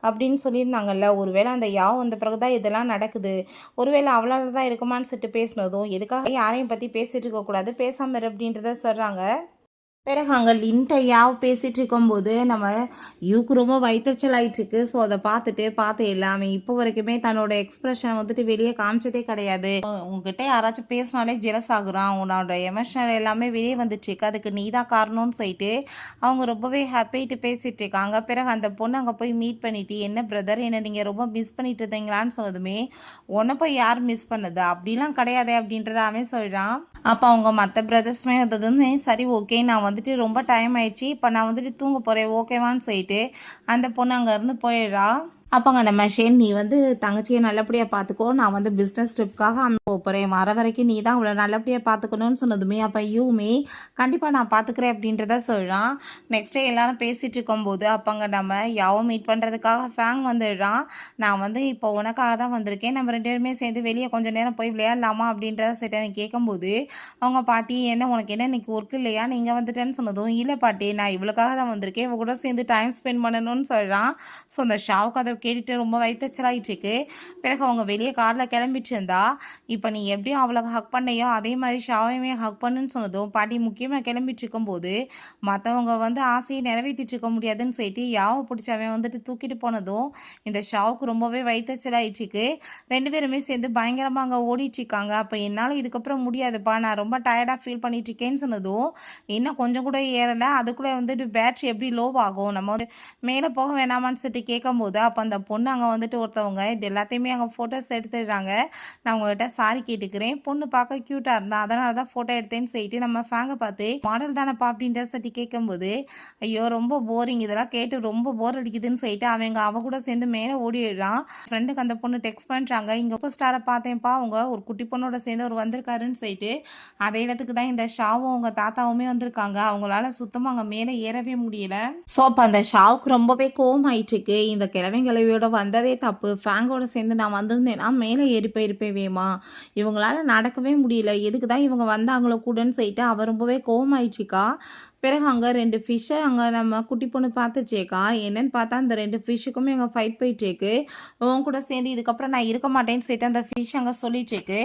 [SPEAKER 1] அப்படின்னு சொல்லியிருந்தாங்கல்ல. ஒருவேளை அந்த யாவ் வந்த பிறகு தான் இதெல்லாம் நடக்குது, ஒருவேளை அவளால் தான் இருக்குமான்னு சொல்லிட்டு பேசினதும் எதுக்காக யாரையும் பற்றி பேசிகிட்டு இருக்கக்கூடாது, பேசாமல் அப்படின்றத சொல்கிறாங்க. பிறகு அங்கே லின்ட்ட யாவ் பேசிகிட்டு இருக்கும்போது நம்ம யூக்கு ரொம்ப வயிற்றுச்சல் ஆகிட்டுருக்கு. ஸோ அதை பார்த்து எல்லாமே இப்போ வரைக்குமே தன்னோட எக்ஸ்ப்ரெஷனை வந்துட்டு வெளியே காமிச்சதே கிடையாது. உங்ககிட்ட யாராச்சும் பேசினாலே ஜெலஸ் ஆகுறான், உன்னோட எமோஷனல் எல்லாமே வெளியே வந்துட்டுருக்கு, அதுக்கு நீ தான் காரணம்னு சொல்லிட்டு அவங்க ரொம்பவே ஹாப்பிட்டு பேசிகிட்டு இருக்காங்க. பிறகு அந்த பொண்ணு அங்கே போய் மீட் பண்ணிவிட்டு என்ன பிரதர் என்ன நீங்கள் ரொம்ப மிஸ் பண்ணிட்டு இருந்தீங்களான்னு சொன்னதுமே உன்னை போய் யார் மிஸ் பண்ணது அப்படிலாம் கிடையாதே அப்படின்றத அவன் சொல்கிறான். அப்போ அவங்க மற்ற பிரதர்ஸுமே வந்ததுமே சரி ஓகே நான் வந்துட்டு ரொம்ப டைம் ஆயிடுச்சு, இப்போ நான் வந்துட்டு தூங்க போகிறேன் ஓகேவான்னு சொல்லிட்டு அந்த பொண்ணு அங்கேருந்து போயிடுறா. அப்போங்க நம்ம ஷேன் நீ வந்து தங்கச்சியை நல்லபடியாக பார்த்துக்கோ, நான் வந்து பிஸ்னஸ் ட்ரிப்காக போகிறேன், வர வரைக்கும் நீ தான் அவளை நல்லபடியாக பார்த்துக்கணும்னு சொன்னதுமே அப்போ யூமி கண்டிப்பாக நான் பார்த்துக்கிறேன் அப்படின்றத சொல்கிறான். நெக்ஸ்ட் டே எல்லாரும் பேசிகிட்டு இருக்கும்போது அப்போங்க நம்ம யாவும் மீட் பண்ணுறதுக்காக ஃபேங் வந்துடுறான். நான் வந்து இப்போ உனக்காக தான் வந்திருக்கேன், நம்ம 2 பேருமே சேர்ந்து வெளியே கொஞ்சம் நேரம் போய் விளையாடலாமா அப்படின்றத சரி அவன் கேட்கும்போது அவங்க பாட்டி என்ன உனக்கு என்ன இன்னைக்கு ஒர்க் இல்லையா நீங்கள் வந்துட்டேன்னு சொன்னதும் இல்லை பாட்டி நான் இவளுக்காக தான் வந்திருக்கேன், இவ கூட சேர்ந்து டைம் ஸ்பெண்ட் பண்ணணும்னு சொல்கிறான். ஸோ அந்த ஷாவுக்கு அதை கேட்டுட்டு ரொம்ப வயிற்றுச்சலாகிட்டு இருக்கு. பிறகு அவங்க வெளியே காரில் கிளம்பிட்டு இருந்தா இப்போ நீ எப்படியும் அவளுக்கு ஹக் பண்ணையோ அதே மாதிரி ஷாவையுமே ஹக் பண்ணுன்னு சொன்னதும் பாட்டி முக்கியமாக கிளம்பிட்டு இருக்கும்போது மற்றவங்க வந்து ஆசையை நிறைவேற்றிட்டு இருக்க முடியாதுன்னு சொல்லிட்டு யாவை பிடிச்சி அவன் வந்துட்டு தூக்கிட்டு போனதும் இந்த ஷாவுக்கு ரொம்பவே வயிற்றுச்சலாகிட்டு இருக்கு. 2 பேருமே சேர்ந்து பயங்கரமாக அங்கே ஓடிட்டு இருக்காங்க. அப்போ என்னால் இதுக்கப்புறம் முடியாதுப்பா, நான் ரொம்ப டயர்டாக ஃபீல் பண்ணிட்டு இருக்கேன்னு சொன்னதும் இன்னும் கொஞ்சம் கூட ஏறலை, அதுக்குள்ளே வந்துட்டு பேட்ரி எப்படி லோ ஆகும், நம்ம வந்து மேலே போக வேணாமான்னு சொல்லிட்டு கேட்கும்போது அப்போ அந்த பொண்ணு அங்கே வந்துட்டு ஒருத்தவங்க இது எல்லாத்தையுமே அங்கே ஃபோட்டோஸ் எடுத்துடுறாங்க. நான் உங்கள்கிட்ட சாரி கேட்டுக்கிறேன், பொண்ணு பார்க்க க்யூட்டாக இருந்தா அதனால தான் ஃபோட்டோ எடுத்தேன்னு சொல்லிட்டு நம்ம ஃபேங்கை பார்த்து மாடல் தானேப்பா அப்படின்ற சொல்லிட்டு கேட்கும்போது ஐயோ ரொம்ப போரிங், இதெல்லாம் கேட்டு ரொம்ப போர் அடிக்குதுன்னு சொல்லிட்டு அவ கூட சேர்ந்து மேலே ஓடிடுறான். ஃப்ரெண்டுக்கு அந்த பொண்ணு டெக்ஸ்ட் பண்ணுறாங்க, இங்கே சூப்பர் ஸ்டாரை பார்த்தேன்ப்பா, அவங்க ஒரு குட்டி பொண்ணோட சேர்ந்து அவர் வந்திருக்காருன்னு சொல்லிட்டு அதே இடத்துக்கு தான் இந்த ஷாவும் அவங்க தாத்தாவுமே வந்திருக்காங்க. அவங்களால சுத்தமாக அங்கே மேலே ஏறவே முடியல. ஸோ அப்போ அந்த ஷாவுக்கு ரொம்பவே கோவம் ஆயிட்டுருக்கு. இந்த கிழவியோட வந்ததே தப்பு, ஃபேங்கோட சேர்ந்து நான் வந்திருந்தேன்னா மேலே ஏறி போயிருப்பேன் வேமா, இவங்களால நடக்கவே முடியல, எதுக்கு தான் இவங்க வந்தாங்களோ கூடன்னு சொல்லிட்டு அவள் ரொம்பவே கோவம் ஆயிடுச்சுக்கா. பிறகு அங்கே 2 ஃபிஷ்ஷை அங்கே நம்ம குட்டி பொண்ணு பார்த்துச்சேக்கா. என்னன்னு பார்த்தா அந்த 2 ஃபிஷ்ஷுக்குமே அங்கே ஃபைட் போயிட்டுருக்கு. உன் கூட சேர்ந்து இதுக்கப்புறம் நான் இருக்க மாட்டேன்னு சொல்லிட்டு அந்த ஃபிஷ் அங்கே சொல்லிட்டுருக்கு.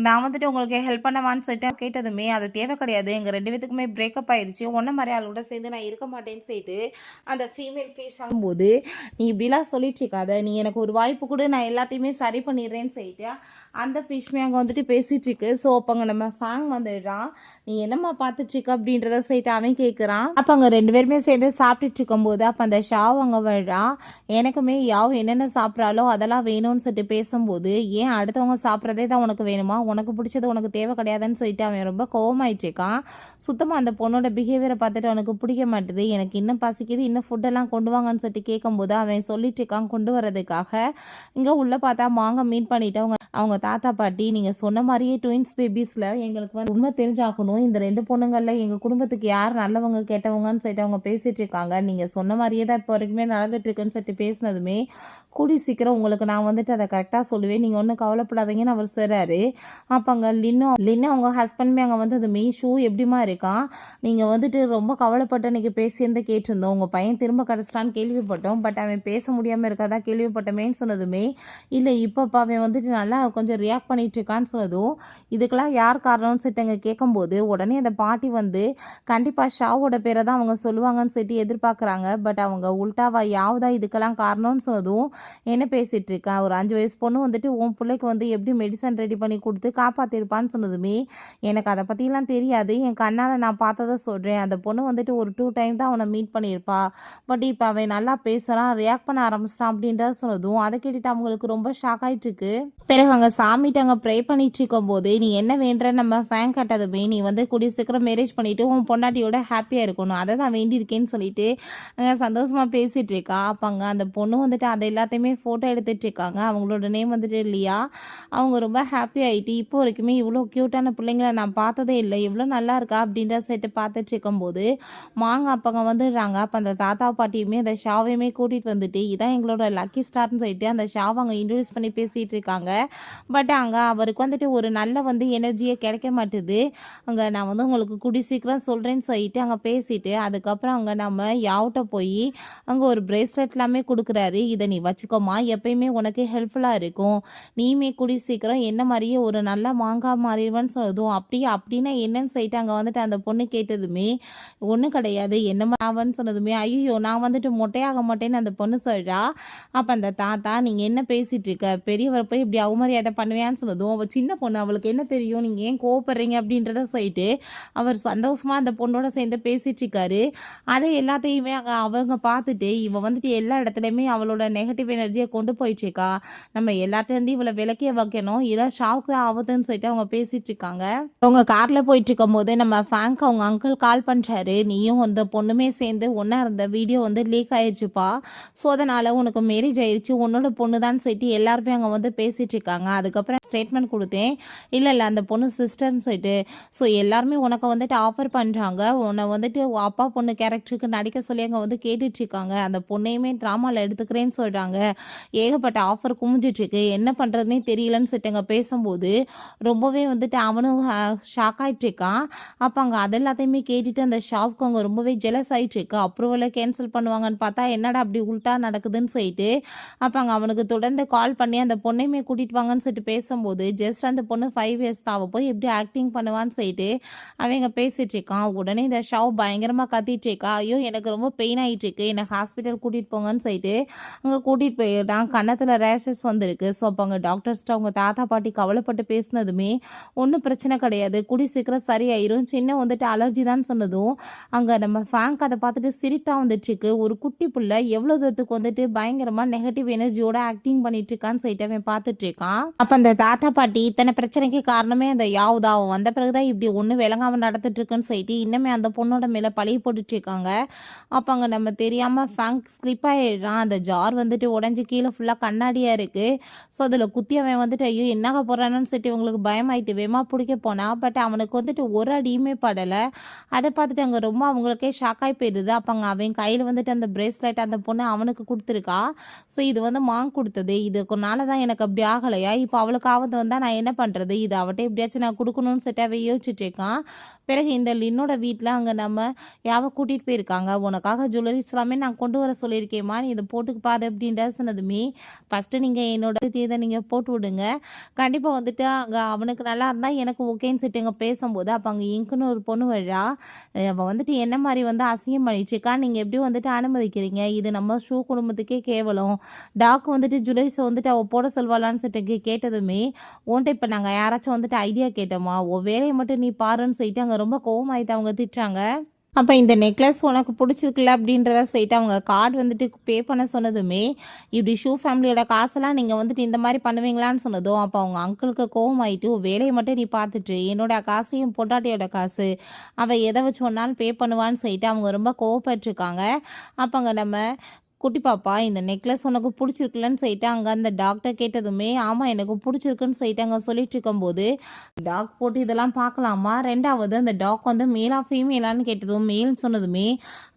[SPEAKER 1] நான் வந்துட்டு உங்களுக்கு ஹெல்ப் பண்ணவான்னு சொல்லிட்டு கேட்டதுமே அது தேவை கிடையாது, எங்கள் 2 பேத்துக்குமே பிரேக்கப் ஆயிடுச்சு, ஒன்றை மாதிரி ஆளோட சேர்ந்து நான் இருக்க மாட்டேன்னு சொல்லிட்டு அந்த ஃபீமேல் ஃபிஷ் ஆகும்போது நீ இப்படிலாம் சொல்லிட்டுருக்காத, நீ எனக்கு ஒரு வாய்ப்பு கூட நான் எல்லாத்தையுமே சரி பண்ணிடுறேன்னு சொல்லிட்டு அந்த ஃபிஷ்மே அங்கே வந்துட்டு பேசிகிட்ருக்கு. ஸோ அப்போ அங்கே நம்ம ஃபேங் வந்துடுறான். நீ என்னம்மா பார்த்துட்ருக்க அப்படின்றத சொல்லிட்டு அவன் கேட்குறான். அப்போ அங்கே 2 பேருமே சேர்ந்து சாப்பிட்டுட்டு இருக்கும்போது அப்போ அந்த ஷாவ் அங்கே விழுறான். எனக்குமே யாவ் என்னென்ன சாப்பிட்றாலோ அதெல்லாம் வேணும்னு சொல்லிட்டு பேசும்போது ஏன் அடுத்தவங்க சாப்பிட்றதே தான் உனக்கு வேணுமா, உனக்கு பிடிச்சது உனக்கு தேவை கிடையாதுன்னு சொல்லிட்டு அவன் ரொம்ப கோவமாயிட்டுருக்கான். சுத்தமாக அந்த பொண்ணோட பிஹேவியரை பார்த்துட்டு அவனுக்கு பிடிக்க மாட்டுது. எனக்கு இன்னும் பசிக்குது, இன்னும் ஃபுட்டெல்லாம் கொண்டு வாங்கன்னு சொல்லிட்டு கேட்கும்போது அவன் சொல்லிட்டு இருக்கான் கொண்டு வரதுக்காக. இங்கே உள்ளே பார்த்தா மாங்க மீட் பண்ணிவிட்டு அவங்க தாத்தா பாட்டி நீங்கள் சொன்ன மாதிரியே ட்வின்ஸ் பேபிஸில் எங்களுக்கு வந்து உண்மை தெரிஞ்சாகணும், இந்த 2 பொண்ணுங்களில் எங்கள் குடும்பத்துக்கு யார் நல்லவங்க கேட்டவங்கன்னு சொல்லிட்டு அவங்க பேசிகிட்டு இருக்காங்க, நீங்கள் சொன்ன மாதிரியே தான் இப்போ வரைக்குமே நடந்துட்டுருக்குன்னு சொல்லிட்டு பேசினதுமே கூடி சீக்கிரம் உங்களுக்கு நான் வந்துட்டு அதை கரெக்டாக சொல்லுவேன், நீங்கள் ஒன்றும் கவலைப்படாதீங்கன்னு அவர் சொல்கிறாரு. அப்போ அங்கே லின்னு அவங்க ஹஸ்பண்டுமே அங்கே வந்ததுமே ஷூ எப்படிமா இருக்கான், நீங்கள் வந்துட்டு ரொம்ப கவலைப்பட்டு இன்றைக்கி பேசியிருந்த கேட்டிருந்தோம், உங்கள் பையன் திரும்ப கிடச்சிட்டான்னு கேள்விப்பட்டோம், பட் அவன் பேச முடியாமல் இருக்காதா கேள்விப்பட்டமேன்னு சொன்னதுமே இல்லை இப்போப்பா அவன் வந்துட்டு நல்லா கொஞ்சம் ரியாக்ட் பண்ணிட்டு இருக்கான்னு சொன்னதும் இதுக்கெல்லாம் யார் காரணம்னு சொல்லிட்டு அங்கே கேட்கும்போது உடனே அந்த பாட்டி வந்து கண்டிப்பாக ஷாவோட பேரை தான் அவங்க சொல்லுவாங்கன்னு சொல்லிட்டு எதிர்பார்க்குறாங்க. பட் அவங்க உல்டாவா யாவதா இதுக்கெல்லாம் காரணம்னு சொன்னதும் என்ன பேசிகிட்டு இருக்கா, ஒரு 5 வயசு பொண்ணு வந்துட்டு உன் பிள்ளைக்கு வந்து எப்படி மெடிசன் ரெடி பண்ணி கொடுத்து காப்பாற்றிருப்பான்னு சொன்னதுமே எனக்கு அதை பற்றிலாம் தெரியாது, என் கண்ணால் நான் பார்த்ததை சொல்கிறேன், அந்த பொண்ணு வந்துட்டு ஒரு 2 டைம் தான் அவனை மீட் பண்ணியிருப்பா, பட் இப்போ அவன் நல்லா பேசுகிறான் ரியாக்ட் பண்ண ஆரம்பிச்சிட்டான் அப்படின்றத சொன்னதும் அதை கேட்டுட்டு அவங்களுக்கு ரொம்ப ஷாக் ஆகிட்டு இருக்கு. பிறகு அங்கே சாமிகிட்ட அங்கே ப்ரே பண்ணிட்டு இருக்கும்போது நீ என்ன வேண்டுற நம்ம ஃபேன் கட்டதுமே நீ வந்து கூடிய சீக்கிரம் மேரேஜ் பண்ணிவிட்டு உன் பொண்டாட்டியோட ஹாப்பியாக இருக்கணும் அதை தான் வேண்டியிருக்கேன்னு சொல்லிட்டு அங்கே சந்தோஷமாக பேசிகிட்டு இருக்கா. அப்போ அங்கே அந்த பொண்ணு வந்துட்டு அதை எல்லாத்தையுமே ஃபோட்டோ எடுத்துகிட்டு இருக்காங்க. அவங்களோட நேம் வந்துட்டு இல்லையா, அவங்க ரொம்ப ஹாப்பி ஆகிட்டு இப்போ வரைக்குமே இவ்வளோ க்யூட்டான பிள்ளைங்களை நான் பார்த்ததே இல்லை, இவ்வளோ நல்லா இருக்கா அப்படின்ற செட்டு பார்த்துட்டு இருக்கும்போது மாங்க அப்போ வந்துடுறாங்க. அப்போ அந்த தாத்தா பாட்டியுமே அந்த ஷாவையுமே கூட்டிகிட்டு வந்துட்டு இதான் எங்களோட லக்கி ஸ்டார்னு சொல்லிட்டு அந்த ஷாவை அங்கே இன்ட்ரடியூஸ் பண்ணி பேசிகிட்டு இருக்காங்க. பட் அங்கே அவருக்கு வந்துட்டு ஒரு நல்ல வந்து எனர்ஜியே கிடைக்க மாட்டுது. அங்கே நான் வந்து உங்களுக்கு கூடி சீக்கிரம் சொல்கிறேன்னு சொல்லிட்டு அங்கே பேசிட்டு அதுக்கப்புறம் அங்கே நம்ம யாவ்கிட்ட போய் அங்கே ஒரு பிரேஸ்லெட் எல்லாமே கொடுக்குறாரு, இதை நீ வச்சுக்கோமா எப்பயுமே உனக்கு ஹெல்ப்ஃபுல்லாக இருக்கும், நீயுமே கூடி சீக்கிரம் என்ன மாதிரியே ஒரு நல்ல மாங்காய் மாறிடுவேன்னு சொன்னதும் அப்படின்னா என்னன்னு சொல்லிட்டு அங்கே வந்துட்டு அந்த பொண்ணு கேட்டதுமே ஒன்றும் கிடையாது என்ன ஆவன்னு சொன்னதுமே ஐயோ நான் வந்துட்டு மொட்டையாக மாட்டேன்னு அந்த பொண்ணு சொல்கிறா. அப்போ அந்த தாத்தா நீங்கள் என்ன பேசிகிட்டு இருக்க, பெரியவரை போய் இப்படி அவமரியாதை பண்ணுவேன்னு சொன்னதும் அவள் சின்ன பொண்ணு, அவளுக்கு என்ன தெரியும், நீங்கள் ஏன் கோவப்படுறீங்க அப்படின்றத சொல்லிட்டு அவர் சந்தோஷமாக அந்த பொண்ணோட சேர்ந்து பேசிட்டு இருக்காரு. அதை எல்லாத்தையுமே அவங்க பார்த்துட்டு இவள் வந்துட்டு எல்லா இடத்துலையுமே அவளோட நெகட்டிவ் எனர்ஜியை கொண்டு போயிட்டுருக்கா, நம்ம எல்லாத்தையும் இவளை விளக்கிய வைக்கணும், இல்லை ஷாக்கு ஆகுதுன்னு சொல்லிட்டு அவங்க பேசிட்டு இருக்காங்க. அவங்க காரில் போயிட்டு இருக்கும் போது நம்ம ஃபேங்க் அவங்க அங்கிள் கால் பண்ணுறாரு, நீயும் அந்த பொண்ணுமே சேர்ந்து ஒன்றா இருந்த வீடியோ வந்து லீக் ஆயிடுச்சுப்பா, ஸோ அதனால் உனக்கு மேரேஜ் ஆயிடுச்சு, உன்னோட பொண்ணு தான் சொல்லிட்டு எல்லாருமே அங்கே வந்து பேசிகிட்டு இருக்காங்க. அதுக்கப்புறம் ஸ்டேட்மெண்ட் கொடுத்தேன், இல்லை அந்த பொண்ணு சிஸ்டர்னு சொல்லிட்டு, ஸோ எல்லாருமே உனக்கு வந்துட்டு ஆஃபர் பண்ணுறாங்க, உன்னை வந்துட்டு அப்பா பொண்ணு கேரக்டருக்கு நடிக்க சொல்லி அங்கே வந்து கேட்டுட்ருக்காங்க, அந்த பொண்ணையுமே ட்ராமாவில் எடுத்துக்கிறேன்னு சொல்கிறாங்க, ஏகப்பட்ட ஆஃபர் குமிஞ்சிட்ருக்கு, என்ன பண்ணுறதுனே தெரியலன்னு சொல்லிட்டு அங்கே பேசும்போது ரொம்பவே வந்துட்டு அவனும் ஷாக் ஆகிட்டுருக்கான். அப்போ அங்கே அது எல்லாத்தையுமே கேட்டுட்டு அந்த ஷாப்க்கு அவங்க ரொம்பவே ஜெலஸ் ஆகிட்டுருக்கு. அப்ரூவலை கேன்சல் பண்ணுவாங்கன்னு பார்த்தா என்னடா அப்படி உல்ட்டா நடக்குதுன்னு சொல்லிட்டு அப்போ அங்கே அவனுக்கு தொடர்ந்து கால் பண்ணி அந்த பொண்ணையுமே கூட்டிகிட்டு வாங்கன்னு சொல்லிட்டு பேசும்போது ஜஸ்ட் அந்த பொண்ணு 5 இயர்ஸ் தான், அவள் போய் எப்படி ஆக்டிங் பண்ணுவான்னு சொல்லிட்டு அவங்க பேசிகிட்டு இருக்கான். உடனே இந்த ஷாவ் பயங்கரமாக கத்திட்டு இருக்கா, ஐயோ எனக்கு ரொம்ப பெயின் ஆகிட்டு இருக்கு, என்னை ஹாஸ்பிட்டல் கூட்டிகிட்டு போங்கன்னு சொல்லிட்டு அங்கே கூட்டிகிட்டு போயிட்டான். கன்னத்தில் ரேஷஸ் வந்திருக்கு. ஸோ அப்போ அங்கே டாக்டர்ஸ்ட்டு அவங்க தாத்தா பாட்டி கவலைப்பட்டு பேசினதுமே ஒன்றும் பிரச்சனை கிடையாது, கூடி சீக்கிரம் சரியாயிரும், சின்ன வந்துட்டு அலர்ஜி தான் சொன்னதும் அங்கே நம்ம ஃபேங்க் அதை பார்த்துட்டு சிரித்தா வந்துட்டுருக்கு. ஒரு குட்டி புள்ள எவ்வளோ தூரத்துக்கு வந்துட்டு பயங்கரமாக நெகட்டிவ் எனர்ஜியோட ஆக்டிங் பண்ணிட்டு இருக்கான்னு சொல்லிட்டு அவன் பார்த்துட்டு இருக்கான். அப்போ அந்த தாத்தா பாட்டி இத்தனை பிரச்சனைக்கு காரணமே அந்த யாவுதா, அவன் வந்த பிறகுதான் இப்படி ஒன்று விளங்காமல் நடந்துட்டு இருக்குன்னு சொல்லிட்டு இன்னுமே அந்த பொண்ணோட மேலே பழி போட்டுட்டு இருக்காங்க. அப்போ அங்கே நம்ம தெரியாமல் ஃபேங்க் ஸ்லிப் ஆகிடுறான். அந்த ஜார் வந்துட்டு உடஞ்சி கீழே ஃபுல்லாக கண்ணாடியாக இருக்குது. ஸோ அதில் குத்தி அவன் வந்துட்டு ஐயோ என்னாக போகிறான்னு சொல்லிட்டு இவங்களுக்கு பயமாயிட்டு வேமா பிடிக்க போனான். பட் அவனுக்கு வந்துட்டு ஒரு அடியுமே படலை. அதை பார்த்துட்டு அங்கே ரொம்ப அவங்களுக்கே ஷாக்காகி போயிடுது. அப்போ அங்கே அவன் கையில் வந்துட்டு அந்த பிரேஸ்லெட் அந்த பொண்ணு அவனுக்கு கொடுத்துருக்கா. ஸோ இது வந்து மாங் கொடுத்தது, இதுக்குனால தான் எனக்கு அப்படி ஆகலையா, இப்போ அவளுக்கு ஆபத்து வந்தால் நான் என்ன பண்ணுறது, இது அவட்ட எப்படியாச்சும் நான் கொடுக்கணும்னு செட்டாகவே யோசிச்சுட்டு இருக்கான். பிறகு இந்த லின்னோட வீட்டில் அங்கே நம்ம யாவை கூட்டிகிட்டு போயிருக்காங்க, உனக்காக ஜுவல்லரிஸ் எல்லாமே நான் கொண்டு வர சொல்லியிருக்கேம்மா, நீ இதை போட்டுக்கு பாரு அப்படின்ற சொன்னதுமே ஃபஸ்ட்டு நீங்கள் என்னோட இதை நீங்கள் போட்டு விடுங்க, கண்டிப்பாக வந்துட்டு அங்கே அவனுக்கு நல்லா இருந்தால் எனக்கு ஓகேன்னு சொல்லிட்டு இங்கே பேசும்போது அப்போ அங்கே இங்க்குன்னு ஒரு பொண்ணு வழா, அவள் வந்துட்டு என்ன மாதிரி வந்து அசிங்கம் பண்ணிட்டுருக்கா, நீங்கள் எப்படி வந்துட்டு அனுமதிக்கிறீங்க, இது நம்ம ஷூ குடும்பத்துக்கே கேவலம், டாக் வந்துட்டு ஜுவல்லரிஸை வந்துட்டு அவள் போட சொல்வாளான்னு சொல்லிட்டு கேட்டதுமே உன்ட்ட இப்போ நாங்கள் யாராச்சும் வந்துட்டு ஐடியா கேட்டோமா, உன் வேலையை மட்டும் நீ பாருன்னு சொல்லிட்டு அங்கே ரொம்ப கோவமாயிட்டு அவங்க திட்டுறாங்க. அப்போ இந்த நெக்லஸ் உனக்கு பிடிச்சிருக்குல்ல அப்படின்றத சொல்லிட்டு அவங்க கார்டு வந்துட்டு பே பண்ண சொன்னதுமே இப்படி ஷூ ஃபேமிலியோட காசெல்லாம் நீங்கள் வந்துட்டு இந்த மாதிரி பண்ணுவீங்களான்னு சொன்னதும் அப்போ அவங்க அங்கிளுக்கு கோவமாயிட்டு வேலையை மட்டும் நீ பார்த்துட்டு என்னோட காசையும் பொண்டாட்டியோட காசு அவள் எதை வச்சு ஒன்றாலும் பே பண்ணுவான்னு சொல்லிட்டு அவங்க ரொம்ப கோவப்பட்டிருக்காங்க. அப்போ அங்கே நம்ம குட்டி பாப்பா இந்த நெக்லஸ் உனக்கு பிடிச்சிருக்குல்லன்னு சொல்லிட்டு அங்கே அந்த டாக்டர் கேட்டதுமே ஆமாம் எனக்கு பிடிச்சிருக்குன்னு சொல்லிட்டு அங்கே சொல்லிட்டு இருக்கும்போது டாக் போட்டு இதெல்லாம் பார்க்கலாமா, ரெண்டாவது அந்த டாக் வந்து மேலா ஃபீமேலான்னு கேட்டதும் மேல்னு சொன்னதுமே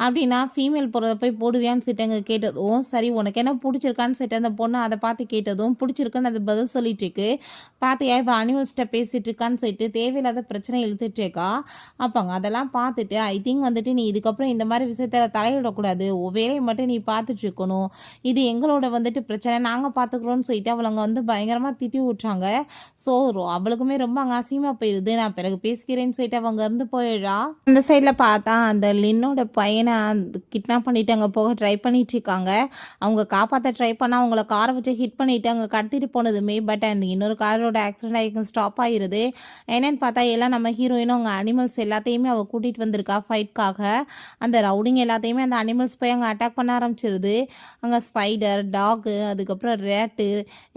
[SPEAKER 1] அப்படின்னா ஃபீமேல் போகிறத போய் போடுவியான்னு சொல்லிட்டு அங்கே கேட்டதும் சரி உனக்கு என்ன பிடிச்சிருக்கான்னு சொல்லிட்டு அந்த பொண்ணு அதை பார்த்து கேட்டதும் பிடிச்சிருக்குன்னு அது பதில் சொல்லிட்டு இருக்கு. பார்த்தியா இப்போ அனிமல்ஸ்கிட்ட பேசிகிட்டு இருக்கான்னு சொல்லிட்டு தேவையில்லாத பிரச்சனை இழுத்துட்டு இருக்கா. அப்பாங்க அதெல்லாம் பார்த்துட்டு ஐ திங்க் வந்துட்டு நீ இதுக்கப்புறம் இந்த மாதிரி விஷயத்தில் தலையிடக்கூடாது, வேலையை மட்டும் நீ பார்த்து இருக்கணும், இது எங்களோட வந்துட்டு பிரச்சனை நாங்கள் பார்த்துக்குறோன்னு சொல்லிட்டு அவளங்க வந்து பயங்கரமாக திட்டி விட்றாங்க. ஸோ அவளுக்குமே ரொம்ப அங்கே அசிங்கமாக போயிடுது. நான் பிறகு பேசிக்கிறேன்னு சொல்லிட்டு அவங்க இருந்து போயிடுறா. அந்த சைடில் பார்த்தா அந்த லின்னோட பையனை கிட்னாப் பண்ணிட்டு அங்கே போக ட்ரை பண்ணிட்டு இருக்காங்க. அவங்க காப்பாற்ற ட்ரை பண்ணால் அவங்கள காரை வச்சு ஹிட் பண்ணிட்டு அங்கே கடத்திட்டு போனதுமே பட் அந்த இன்னொரு காரோட ஆக்சிடென்ட் ஆகி ஸ்டாப் ஆகிடுது. என்னன்னு பார்த்தா எல்லாம் நம்ம ஹீரோயினும் அவங்க அனிமல்ஸ் எல்லாத்தையுமே அவள் கூட்டிகிட்டு வந்திருக்கா ஃபைட்காக. அந்த ரவுடிங் எல்லாத்தையுமே அந்த அனிமல்ஸ் போய் அங்கே அட்டாக் பண்ண ஆரம்பிச்சிருது. அங்கே ஸ்பைடர் டாகு அதுக்கப்புறம் ரேட்டு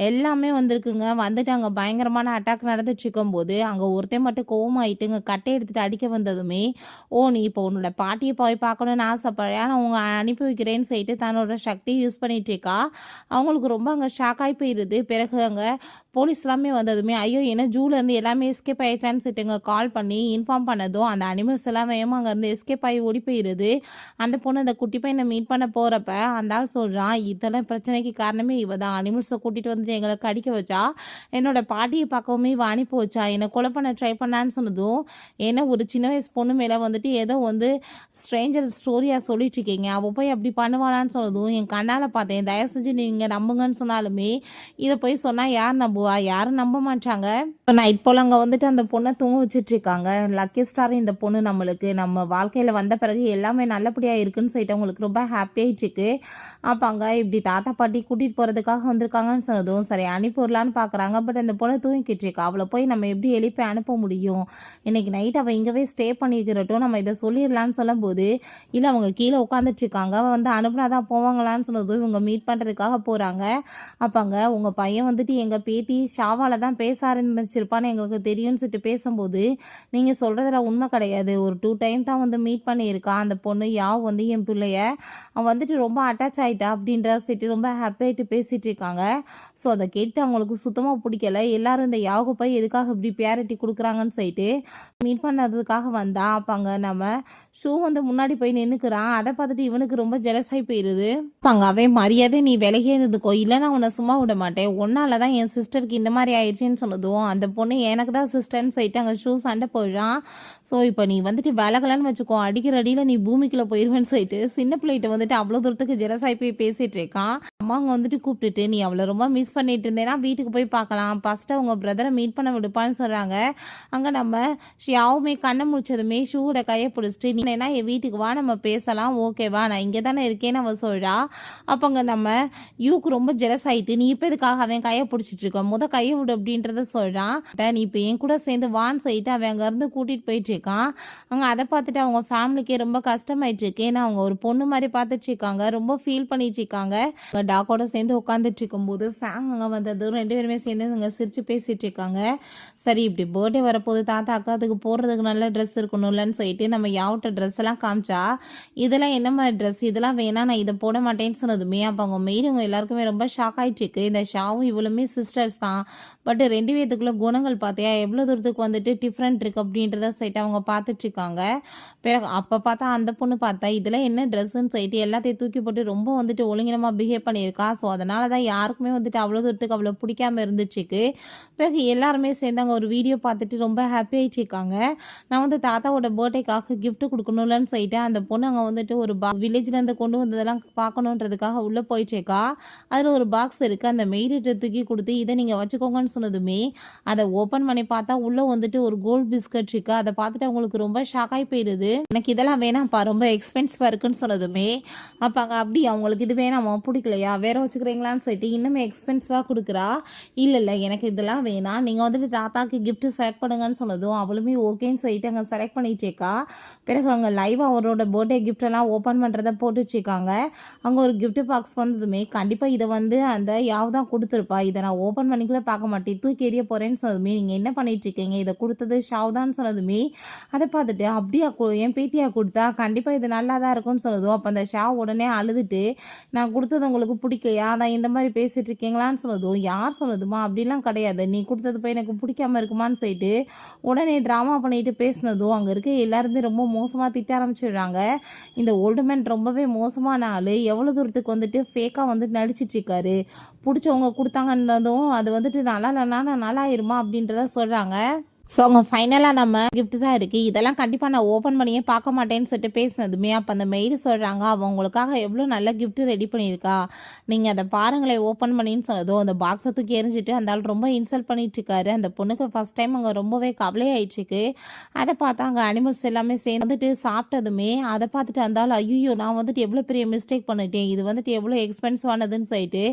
[SPEAKER 1] எல்லாமே வந்திருக்குங்க. வந்துட்டு அங்கே பயங்கரமான அட்டாக் நடந்துட்டு இருக்கும்போது அங்கே ஒருத்தன் மட்டும் கோவமாயிட்டு இங்கே கட்டை எடுத்துகிட்டு அடிக்க வந்ததுமே நீ இப்போ உன்னோட பாட்டியை போய் பார்க்கணுன்னு ஆசைப்படுறேன் ஆனால் அவங்க அனுப்பி வைக்கிறேன்னு சொல்லிட்டு தன்னோட சக்தியை யூஸ் பண்ணிட்டு இருக்கா. அவங்களுக்கு ரொம்ப அங்கே ஷாக் ஆகி போயிடுது. பிறகு அங்கே போலீஸ் எல்லாமே வந்ததுமே ஐயோ என்ன ஜூலேருந்து எல்லாமே எஸ்கேப் ஆயிடுச்சான்னு சொல்லிட்டு இங்கே கால் பண்ணி இன்ஃபார்ம் பண்ணதும் அந்த அனிமல்ஸ் எல்லாமே அங்கேருந்து எஸ்கேப் ஆகி ஓடி போயிடுது. அந்த பொண்ணு அந்த குட்டி பையனை மீட் பண்ண போகிறப்ப அந்த ஆள் சொல்கிறான் இதெல்லாம் பிரச்சனைக்கு காரணமே இவ தான், அனிமல்ஸை கூட்டிகிட்டு வந்துட்டு எங்களை கடிக்க வச்சா, என்னோட பாட்டியை பார்க்கவுமே இவ அனுப்பி வச்சா, என்னை கொலை பண்ண ட்ரை பண்ணான்னு சொன்னதும் ஏன்னா ஒரு சின்ன வயசு பொண்ணு மேலே வந்துட்டு ஏதோ வந்து ஸ்ட்ரேஞ்சர் ஸ்டோரியாக சொல்லிட்டு இருக்கீங்க, அவள் போய் அப்படி பண்ணுவாளான்னு சொன்னதும் என் கண்ணால் பார்த்தேன், தயவு செஞ்சு நீங்கள் நம்புங்கன்னு சொன்னாலுமே இதை போய் சொன்னால் யார் நம்புவா, யாரும் நம்ப மாட்டாங்க. நைட் போல் அங்கே வந்துட்டு அந்த பொண்ணை தூங்க வச்சுட்டு இருக்காங்க. லக்கி ஸ்டார் இந்த பொண்ணு நம்மளுக்கு நம்ம வாழ்க்கையில் வந்த பிறகு எல்லாமே நல்லபடியாக இருக்குன்னு சொல்லிட்டு அவங்களுக்கு ரொம்ப ஹாப்பியாகிட்டு இருக்கு. அப்பாங்க இப்படி தாத்தா பாட்டி கூட்டிகிட்டு போகிறதுக்காக வந்திருக்காங்கன்னு சொன்னதும் சரி அனுப்பிடலான்னு பார்க்குறாங்க. பட் அந்த பொண்ணு தூங்கிக்கிட்டு இருக்கா. அவளை போய் நம்ம எப்படி எழுப்பி அனுப்ப முடியும்? இன்னைக்கு நைட் அவள் இங்கேவே ஸ்டே பண்ணிக்கிறட்டும், நம்ம இதை சொல்லிடலான்னு சொல்லும்போது இல்லை அவங்க கீழே உட்காந்துட்டு இருக்காங்க, அவள் வந்து அனுப்புனா தான் போவாங்களான்னு சொன்னதும் இவங்க மீட் பண்ணுறதுக்காக போகிறாங்க. அப்பாங்க உங்கள் பையன் வந்துட்டு எங்கள் பேத்தி ஷாவால் தான் பேச ஆரம்பிச்சிருப்பான்னு எங்களுக்கு தெரியும்னு சொல்லிட்டு பேசும்போது நீங்கள் சொல்கிறதுல உண்மை கிடையாது. ஒரு 2 டைம் தான் வந்து மீட் பண்ணியிருக்கான் அந்த பொண்ணு யாவ் வந்து என் பிள்ளைய. அவன் வந்துட்டு ரொம்ப அட்டாச் ஆகிட்டா அப்படின்ற சொல்லிட்டு ரொம்ப ஹாப்பியாகிட்டு பேசிகிட்டு இருக்காங்க. ஸோ அதை கேட்டு அவங்களுக்கு சுத்தமாக பிடிக்கல. எல்லாரும் இந்த யாவுக்கு போய் எதுக்காக இப்படி பியாரிட்டி கொடுக்குறாங்கன்னு சொல்லிட்டு மீட் பண்ணுறதுக்காக வந்தா. அப்பாங்க நம்ம ஷூ வந்து முன்னாடி போய் நின்றுக்கிறான். அதை பார்த்துட்டு இவனுக்கு ரொம்ப ஜெலஸாகி போயிடுது. அப்பாங்க அவன் மரியாதை நீ விலகியே இருந்துக்கோ, இல்லைன்னா உன்னை சும்மா விட மாட்டேன், ஒன்னால தான் என் சிஸ்டருக்கு இந்த மாதிரி ஆயிடுச்சுன்னு சொன்னதும் அந்த பொண்ணு எனக்கு தான் சிஸ்டர்னு சொல்லிட்டு அங்கே ஷூ சண்டை போயிடான். ஸோ இப்போ நீ வந்துட்டு விலகலன்னு வச்சுக்கோ, அடிக்கிற அடியில் நீ பூமிக்குள்ளே போயிடுவேன்னு சொல்லிட்டு சின்ன பிள்ளைகிட்ட வந்துட்டு அவ்வளோ தூரத்துக்கு ஜெலஸாகி போய் பேசிகிட்டு இருக்கான். அம்மாங்க வந்துட்டு கூப்பிட்டுட்டு நீ அவளை ரொம்ப மிஸ் பண்ணிட்டு இருந்தேன்னா வீட்டுக்கு போய் பார்க்கலாம், ஃபஸ்ட்டு அவங்க பிரதரை மீட் பண்ண விடுப்பான்னு சொல்கிறாங்க. அங்கே நம்ம யாவுமே கண்ணை முடிச்சதுமே ஷூவோட கையை பிடிச்சிட்டு நீ என்ன என் வீட்டுக்கு வா நம்ம பேசலாம், ஓகேவா நான் இங்கே தானே இருக்கேன்னு அவள் சொல்கிறா. அப்போங்க நம்ம யூக்கு ரொம்ப ஜெலஸ் ஆகிட்டு நீ இப்போ இதுக்காக அவன் கையை பிடிச்சிட்டு இருக்க, கையை விடு அப்படின்றத சொல்கிறான். நீ இப்போ என் கூட சேர்ந்து வான்னு சொல்லிட்டு அவன் அங்கேருந்து கூட்டிகிட்டு போயிட்டு இருக்கான். அங்கே அதை பார்த்துட்டு அவங்க ஃபேமிலிக்கே ரொம்ப கஷ்டமாயிட்டு இருக்கு. ஏன்னா அவங்க ஒரு பொண்ணு மாதிரி பார்த்துட்டு இருக்காங்க, ரொம்ப ஃபீல் பண்ணிட்டு இருக்காங்க. டாக்கோட சேர்ந்து உட்காந்துட்டு இருக்கும்போது ஃபேங் அங்கே வந்தது, 2 பேருமே சேர்ந்து அங்கே சிரித்து பேசிகிட்டு இருக்காங்க. சரி இப்படி பர்த்டே வரப்போது தாத்தாக்கா அதுக்கு போடுறதுக்கு நல்ல ட்ரெஸ் இருக்கணும்லன்னு சொல்லிட்டு நம்ம யாவட்ட ட்ரெஸ் எல்லாம் காமிச்சா இதெல்லாம் என்ன மாதிரி ட்ரெஸ், இதெல்லாம் வேணா நான் இதை போட மாட்டேன்னு சொன்னதுமே அப்போ அவங்க மெய்டுங்க எல்லாருக்குமே ரொம்ப ஷாக் ஆகிட்டு இருக்கு. இந்த ஷாவும் இவ்வளவுமே சிஸ்டர்ஸ் தான், பட் 2 பேத்துக்குள்ள குணங்கள் பார்த்தியா எவ்வளோ தூரத்துக்கு வந்துட்டு டிஃப்ரெண்ட் இருக்குது அப்படின்றத சொல்லிட்டு அவங்க பார்த்துட்டு இருக்காங்க. பிறகு அப்போ பார்த்தா அந்த பொண்ணு பார்த்தா இதெல்லாம் என்ன ட்ரெஸ்ஸுன்னு சொல்லிட்டு எல்லாத்தையும் தூக்கி போட்டு ரொம்ப வந்துட்டு ஒழுங்கினமாக பிஹேவ் பண்ணியிருக்கா. ஸோ அதனால தான் யாருக்குமே வந்துட்டு அவ்வளோ தூரத்துக்கு அவ்வளோ பிடிக்காம இருந்துச்சுக்கு. பிறகு எல்லாருமே சேர்ந்து அங்கே ஒரு வீடியோ பார்த்துட்டு ரொம்ப ஹாப்பி ஆகிட்டு இருக்காங்க. நான் வந்து தாத்தாவோட பர்த்டேக்காக கிஃப்ட் கொடுக்கணும்லன்னு சொல்லிட்டு அந்த பொண்ணு அங்கே வந்துட்டு ஒரு வில்லேஜ்லேருந்து கொண்டு வந்ததெல்லாம் பார்க்கணுன்றதுக்காக உள்ளே போயிட்டுருக்கா. அதில் ஒரு பாக்ஸ் இருக்குது, அந்த மெய்டிட்ட தூக்கி கொடுத்து இதை நீங்கள் வச்சுக்கோங்கன்னு சொன்னதுமே அதை ஓப்பன் பண்ணி பார்த்தா உள்ளே வந்துட்டு ஒரு கோல்ட் பிஸ்கட் இருக்குது. அதை பார்த்துட்டு அவங்களுக்கு ரொம்ப ஷாக்காகி போயிடுது. எனக்கு இதெல்லாம் வேணாம்ப்பா, ரொம்ப எக்ஸ்பென்சிவாக இருக்குன்னு சொன்னதுமே அப்போ அங்கே அப்படி அவங்களுக்கு இது வேணாமா, பிடிக்கலையா, வேற வச்சுக்கிறீங்களான்னு சொல்லிட்டு இன்னுமே எக்ஸ்பென்சிவாக கொடுக்குறா. இல்லை எனக்கு இதெல்லாம் வேணாம், நீங்கள் வந்துட்டு தாத்தாக்கு கிஃப்ட் செலக்ட் பண்ணுங்கன்னு சொன்னதும் அவளுமே ஓகேன்னு சொல்லிட்டு அங்கே செலக்ட் பண்ணிட்டேக்கா. பிறகு அங்கே லைவாக அவரோட பர்த்டே கிஃப்டெல்லாம் ஓப்பன் பண்ணுறதை போட்டுச்சுக்காங்க. அங்கே ஒரு கிஃப்ட் பாக்ஸ் வந்ததுமே கண்டிப்பாக இதை வந்து அந்த யாவ் தான் கொடுத்துருப்பா, இதை நான் ஓப்பன் பண்ணிக்கூட பார்க்க மாட்டேன், தூக்கி எறிய போகிறேன்னு சொன்னதுமே நீங்கள் என்ன பண்ணிட்டு இருக்கீங்க, இதை கொடுத்தது ஷாவ் தான் சொன்னதுமே அதை பார்த்துட்டு அப்படியா என் பேத்தியா கொடுத்தா, கண்டிப்பாக இது நல்லா தான் இருக்கும்னு சொன்னதும் அப்போ அந்த ஷாவ் உடனே அழுதுட்டு நான் கொடுத்தது உங்களுக்கு பிடிக்கலையா, அதான் இந்த மாதிரி பேசிகிட்டு இருக்கீங்களான்னு சொன்னதும் யார் சொன்னதுமா, அப்படிலாம் கிடையாது, நீ கொடுத்தது போய் எனக்கு பிடிக்காம இருக்குமான்னு சொல்லிட்டு உடனே ட்ராமா பண்ணிட்டு பேசினதும் அங்கே இருக்க எல்லாருமே ரொம்ப மோசமாக திட்ட ஆரம்பிச்சிடுறாங்க. இந்த ஓல்டு மேன் ரொம்பவே மோசமான ஆள், எவ்வளோ தூரத்துக்கு வந்துட்டு ஃபேக்காக வந்துட்டு நடிச்சிட்டு இருக்காரு, பிடிச்சவங்க கொடுத்தாங்கன்றதும் அது வந்துட்டு நல்லா இல்லைனா நல்லா ஆயிருமா அப்படின்றத சொல்கிறாங்க. ஸோ அவங்க ஃபைனலாக நம்ம கிஃப்ட் தான் இருக்குது, இதெல்லாம் கண்டிப்பாக நான் ஓப்பன் பண்ணியே பார்க்க மாட்டேன்னு சொல்லிட்டு பேசினதுமே அப்போ அந்த மெய்டு சொல்கிறாங்க அவள் உங்களுக்காக எவ்வளோ நல்ல கிஃப்ட்டு ரெடி பண்ணியிருக்கா, நீங்கள் அதை பாருங்களேன் ஓப்பன் பண்ணின்னு சொன்னதும் அந்த பாக்ஸை தூக்கி எரிஞ்சிட்டு அந்த ஆள் ரொம்ப இன்சல்ட் பண்ணிட்டு இருக்காரு. அந்த பொண்ணுக்கு ஃபஸ்ட் டைம் அங்கே ரொம்பவே கவலையாயிடுச்சுக்கு. அதை பார்த்தா அங்கே அனிமல்ஸ் எல்லாமே சேர்ந்து வந்துட்டு சாப்பிட்டதுமே அதை பார்த்துட்டு அந்த ஆள் ஐயோ நான் வந்துட்டு எவ்வளோ பெரிய மிஸ்டேக் பண்ணிட்டேன், இது வந்துட்டு எவ்வளோ எக்ஸ்பென்சிவானதுன்னு சொல்லிட்டு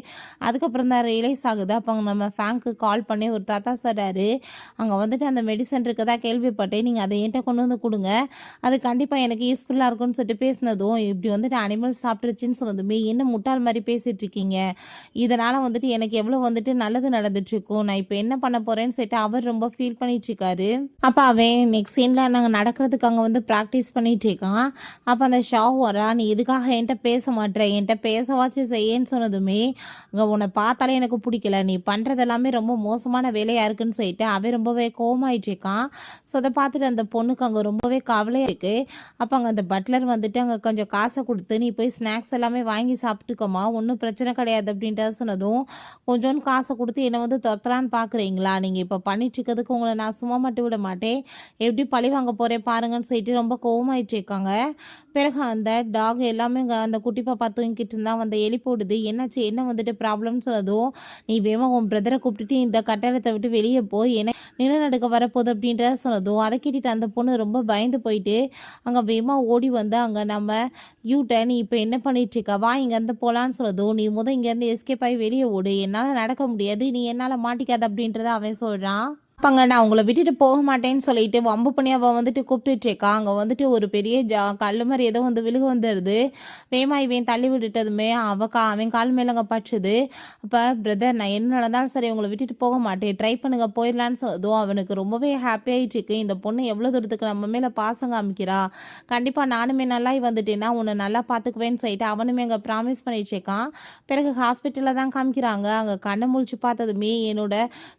[SPEAKER 1] அதுக்கப்புறம் தான் ரியலைஸ் ஆகுது. அப்போ அங்கே நம்ம ஃபேங்க்கு கால் பண்ணி ஒரு தாத்தா சொல்கிறாரு, அங்கே வந்துட்டு அந்த மெடிசன் இருக்கதா கேள்விப்பட்டேன், நீங்கள் அதை என்கிட்ட கொண்டு வந்து கொடுங்க, அது கண்டிப்பாக எனக்கு யூஸ்ஃபுல்லாக இருக்கும்னு சொல்லிட்டு பேசினதும் இப்படி வந்துட்டு அனிமல்ஸ் சாப்பிட்டுருச்சுன்னு சொன்னதுமே என்ன முட்டாள் மாதிரி பேசிகிட்டு இருக்கீங்க, இதனால் வந்துட்டு எனக்கு எவ்வளோ வந்துட்டு நல்லது நடந்துட்டுருக்கும், நான் இப்போ என்ன பண்ண போகிறேன்னு சொல்லிட்டு அவர் ரொம்ப ஃபீல் பண்ணிட்டு இருக்காரு. அப்போ அவன் நெக்ஸ்ட் சீனில் நாங்கள் நடக்கிறதுக்கு அங்கே வந்து ப்ராக்டிஸ் பண்ணிட்டு இருக்கான். அப்போ அந்த ஷாவ் வரா, நீ எதுக்காக என்கிட்ட பேச மாட்டேன், என்கிட்ட பேசவாச்சும் செய்யன்னு சொன்னதுமே அங்கே உன்னை பார்த்தாலே எனக்கு பிடிக்கல, நீ பண்ணுறது எல்லாமே ரொம்ப மோசமான வேலையாக இருக்குன்னு சொல்லிட்டு அவன் ரொம்பவே கோவமாயிட்டு இருக்கான். ஸோ அதை பார்த்துட்டு அந்த பொண்ணுக்கு அங்கே ரொம்பவே கவலையாக இருக்குது. அப்போ அங்கே அந்த பட்லர் வந்துட்டு அங்கே கொஞ்சம் காசை கொடுத்து நீ போய் ஸ்நாக்ஸ் எல்லாமே வாங்கி சாப்பிட்டுக்கோமா, ஒன்றும் பிரச்சனை கிடையாது அப்படின்ட்டு சொன்னதும் கொஞ்சோன்னு காசை கொடுத்து என்னை வந்து துரத்தலான்னு பார்க்குறீங்களா, நீங்கள் இப்போ பண்ணிட்டு இருக்கிறதுக்கு உங்களை நான் சும்மா மட்டும் விட மாட்டேன், எப்படி பழி வாங்க போகிறேன் பாருங்கன்னு சொல்லிட்டு ரொம்ப கோவமாயிட்டு இருக்காங்க. பிறகு அந்த டாக் எல்லாமே அந்த குட்டி பாப்பா தூங்கிட்டு இருந்தால் வந்து எலி போடுது, என்னாச்சு என்ன வந்துட்டு ப்ராப்ளம்னு சொன்னதும் நீ வேமா உன் பிரதரை கூப்பிட்டுட்டு இந்த கட்டடத்தை விட்டு வெளியே போய் என்ன நிலநடுக்க வர வரப்போகுது அப்படின்றத சொன்னதும் அதை கேட்டுட்டு அந்த பொண்ணு ரொம்ப பயந்து போயிட்டு அங்கே வேகமாக ஓடி வந்து அங்கே நம்ம நீ இப்போ என்ன பண்ணிட்டு இருக்க வா இங்கேருந்து போகலான்னு சொன்னதும் நீ இங்கேருந்து எஸ்கேப் ஆகி வெளியே ஓடு என்னால் நடக்க முடியாது நீ என்னால் மாட்டிக்காத அப்படின்றத அவன் சொல்கிறான். அப்பங்க நான் உங்களை விட்டுட்டு போக மாட்டேன்னு சொல்லிட்டு வம்பு பண்ணி அவள் வந்துட்டு கூப்பிட்டுட்டு இருக்கா. அங்கே வந்துட்டு ஒரு பெரிய கல் மாதிரி ஏதோ வந்து விழுக வந்துடுது. வேமா இவன் தள்ளி விட்டுட்டதுமே அவன் கால் மேலே அங்கே பற்றுது. அப்போ பிரதர் நான் என்ன நடந்தாலும் சரி உங்களை விட்டுட்டு போக மாட்டேன் ட்ரை பண்ணுங்க போயிடலான்னு சொன்னதும் அவனுக்கு ரொம்பவே ஹாப்பி ஆகிட்டு இருக்கு. இந்த பொண்ணு எவ்வளோ தூரத்துக்கு நம்ம மேலே பாசம் காமிக்கிறா, கண்டிப்பாக நானுமே நல்லா வந்துட்டேன்னா உன்னை நல்லா பார்த்துக்குவேன்னு சொல்லிட்டு அவனுமே அங்கே ப்ராமிஸ் பண்ணிட்டு இருக்கான். பிறகு ஹாஸ்பிட்டலில் தான் காமிக்கிறாங்க. அங்கே கண்ணை முழிச்சு பார்த்ததுமே என்னோட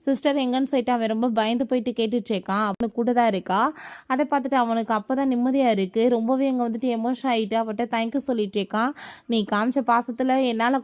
[SPEAKER 1] சிஸ்டர் எங்கன்னு சொல்லிட்டு அவன் ரொம்ப பயந்து போயிட்டு கேட்டுட்டு இருக்கான். அவனுக்கு கூட தான் இருக்கா. அதை பார்த்துட்டு அவனுக்கு அப்போதான் நிம்மதியாக இருக்குது. ரொம்பவே அங்கே வந்துட்டு எமோஷன் ஆகிட்டு அவட்ட தேங்க்யூ சொல்லிட்டு இருக்கான். நீ காமிச்ச பாசத்தில் என்னால்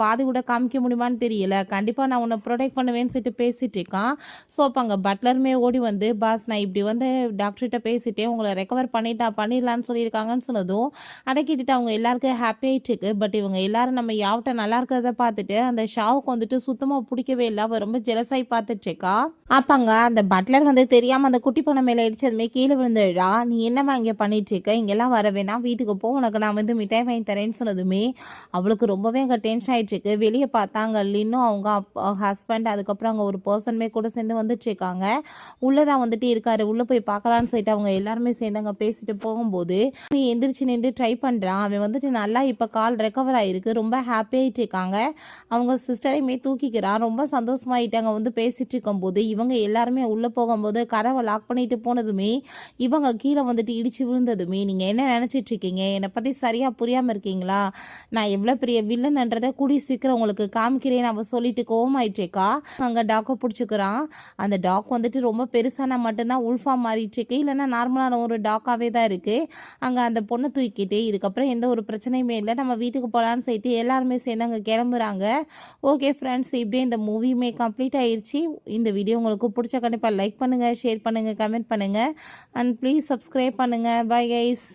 [SPEAKER 1] பாதி கூட காமிக்க முடியுமான்னு தெரியல, கண்டிப்பாக நான் உன்னை ப்ரொடெக்ட் பண்ணுவேன்னு சொல்லிட்டு பேசிகிட்டு இருக்கான். ஸோ அப்போ அங்கே பட்லருமே ஓடி வந்து பாஸ் நான் இப்படி வந்து டாக்டர்கிட்ட பேசிட்டு உங்களை ரெக்கவர் பண்ணிடலான்னு சொல்லியிருக்காங்கன்னு சொன்னதும் அதை கேட்டுட்டு அவங்க எல்லாருக்கும் ஹாப்பி ஆகிட்டு இருக்கு. பட் இவங்க எல்லாரும் நம்ம யாவட்ட நல்லா இருக்கிறத பார்த்துட்டு அந்த ஷாவுக்கு வந்துட்டு சுத்தமாக பிடிக்கவே இல்லை. அவள் ரொம்ப ஜெலஸாகி பார்த்துட்டு இருக்கா. அப்பங்க அந்த பட்லர் வந்து தெரியாமல் அந்த குட்டி பொண்ணை மேலே அடிச்சதுமே கீழே விழுந்துடுறா. நீ என்னம்மா இங்கே பண்ணிட்டு இருக்க, இங்கெல்லாம் வர வேணாம் வீட்டுக்கு போ, உனக்கு நான் வந்து மிட்டாய் வாங்கி தரேன்னு சொன்னதுமே அவளுக்கு ரொம்பவே அங்கே டென்ஷன் ஆகிட்டு இருக்கு. வெளியே பார்த்தாங்க இன்னும் அவங்க ஹஸ்பண்ட் அதுக்கப்புறம் அங்கே ஒரு பர்சனுமே கூட சேர்ந்து வந்துட்டு இருக்காங்க. உள்ளே தான் வந்துட்டு இருக்காரு. உள்ளே போய் பார்க்கலான்னு சொல்லிட்டு அவங்க எல்லாருமே சேர்ந்து அங்கே பேசிட்டு போகும்போது எந்திரிச்சு நின்று ட்ரை பண்ணுறான். அவன் வந்துட்டு நல்லா இப்போ கால் ரெக்கவர் ஆகிருக்கு. ரொம்ப ஹாப்பி ஆகிட்டு இருக்காங்க. அவங்க சிஸ்டரையுமே தூக்கிக்கிறான். ரொம்ப சந்தோஷமாயிட்டாங்க வந்து பேசிட்டு இருக்கும்போது இவங்க எல்லாருமே உள்ளே போகும்போது கதவை லாக் பண்ணிட்டு போனதுமே இவங்க கீழே வந்துட்டு இடிச்சு விழுந்ததுமே நீங்கள் என்ன நினச்சிட்டு இருக்கீங்க, என்னை பற்றி சரியாக புரியாமல் இருக்கீங்களா, நான் எவ்வளோ பெரிய வில்லன்ன்றதை கூடி சீக்கிரம் உங்களுக்கு காமிக்கிறேன்னு அவள் சொல்லிட்டு கோவமாயிட்டேக்கா. அங்கே டாக்கை பிடிச்சிக்கிறான். அந்த டாக் வந்துட்டு ரொம்ப பெருசான மட்டும்தான் உல்ஃபா மாறிட்டு இருக்கு, இல்லைன்னா நார்மலான ஒரு டாக்காகவே தான் இருக்குது. அங்கே அந்த பொண்ணை தூக்கிட்டு இதுக்கப்புறம் எந்த ஒரு பிரச்சனையுமே இல்லை நம்ம வீட்டுக்கு போகலான்னு சொல்லிட்டு எல்லாருமே சேர்ந்து அங்கே கிளம்புறாங்க. ஓகே ஃப்ரெண்ட்ஸ், இப்படியே இந்த மூவியுமே கம்ப்ளீட் ஆயிடுச்சு. இந்த வீடியோ உங்களுக்கு பிடிச்ச கண்டிப்பாக லைக் பண்ணுங்கள், ஷேர் பண்ணுங்கள், கமெண்ட் பண்ணுங்கள் அண்ட் ப்ளீஸ் சப்ஸ்கிரைப் பண்ணுங்கள். Bye guys.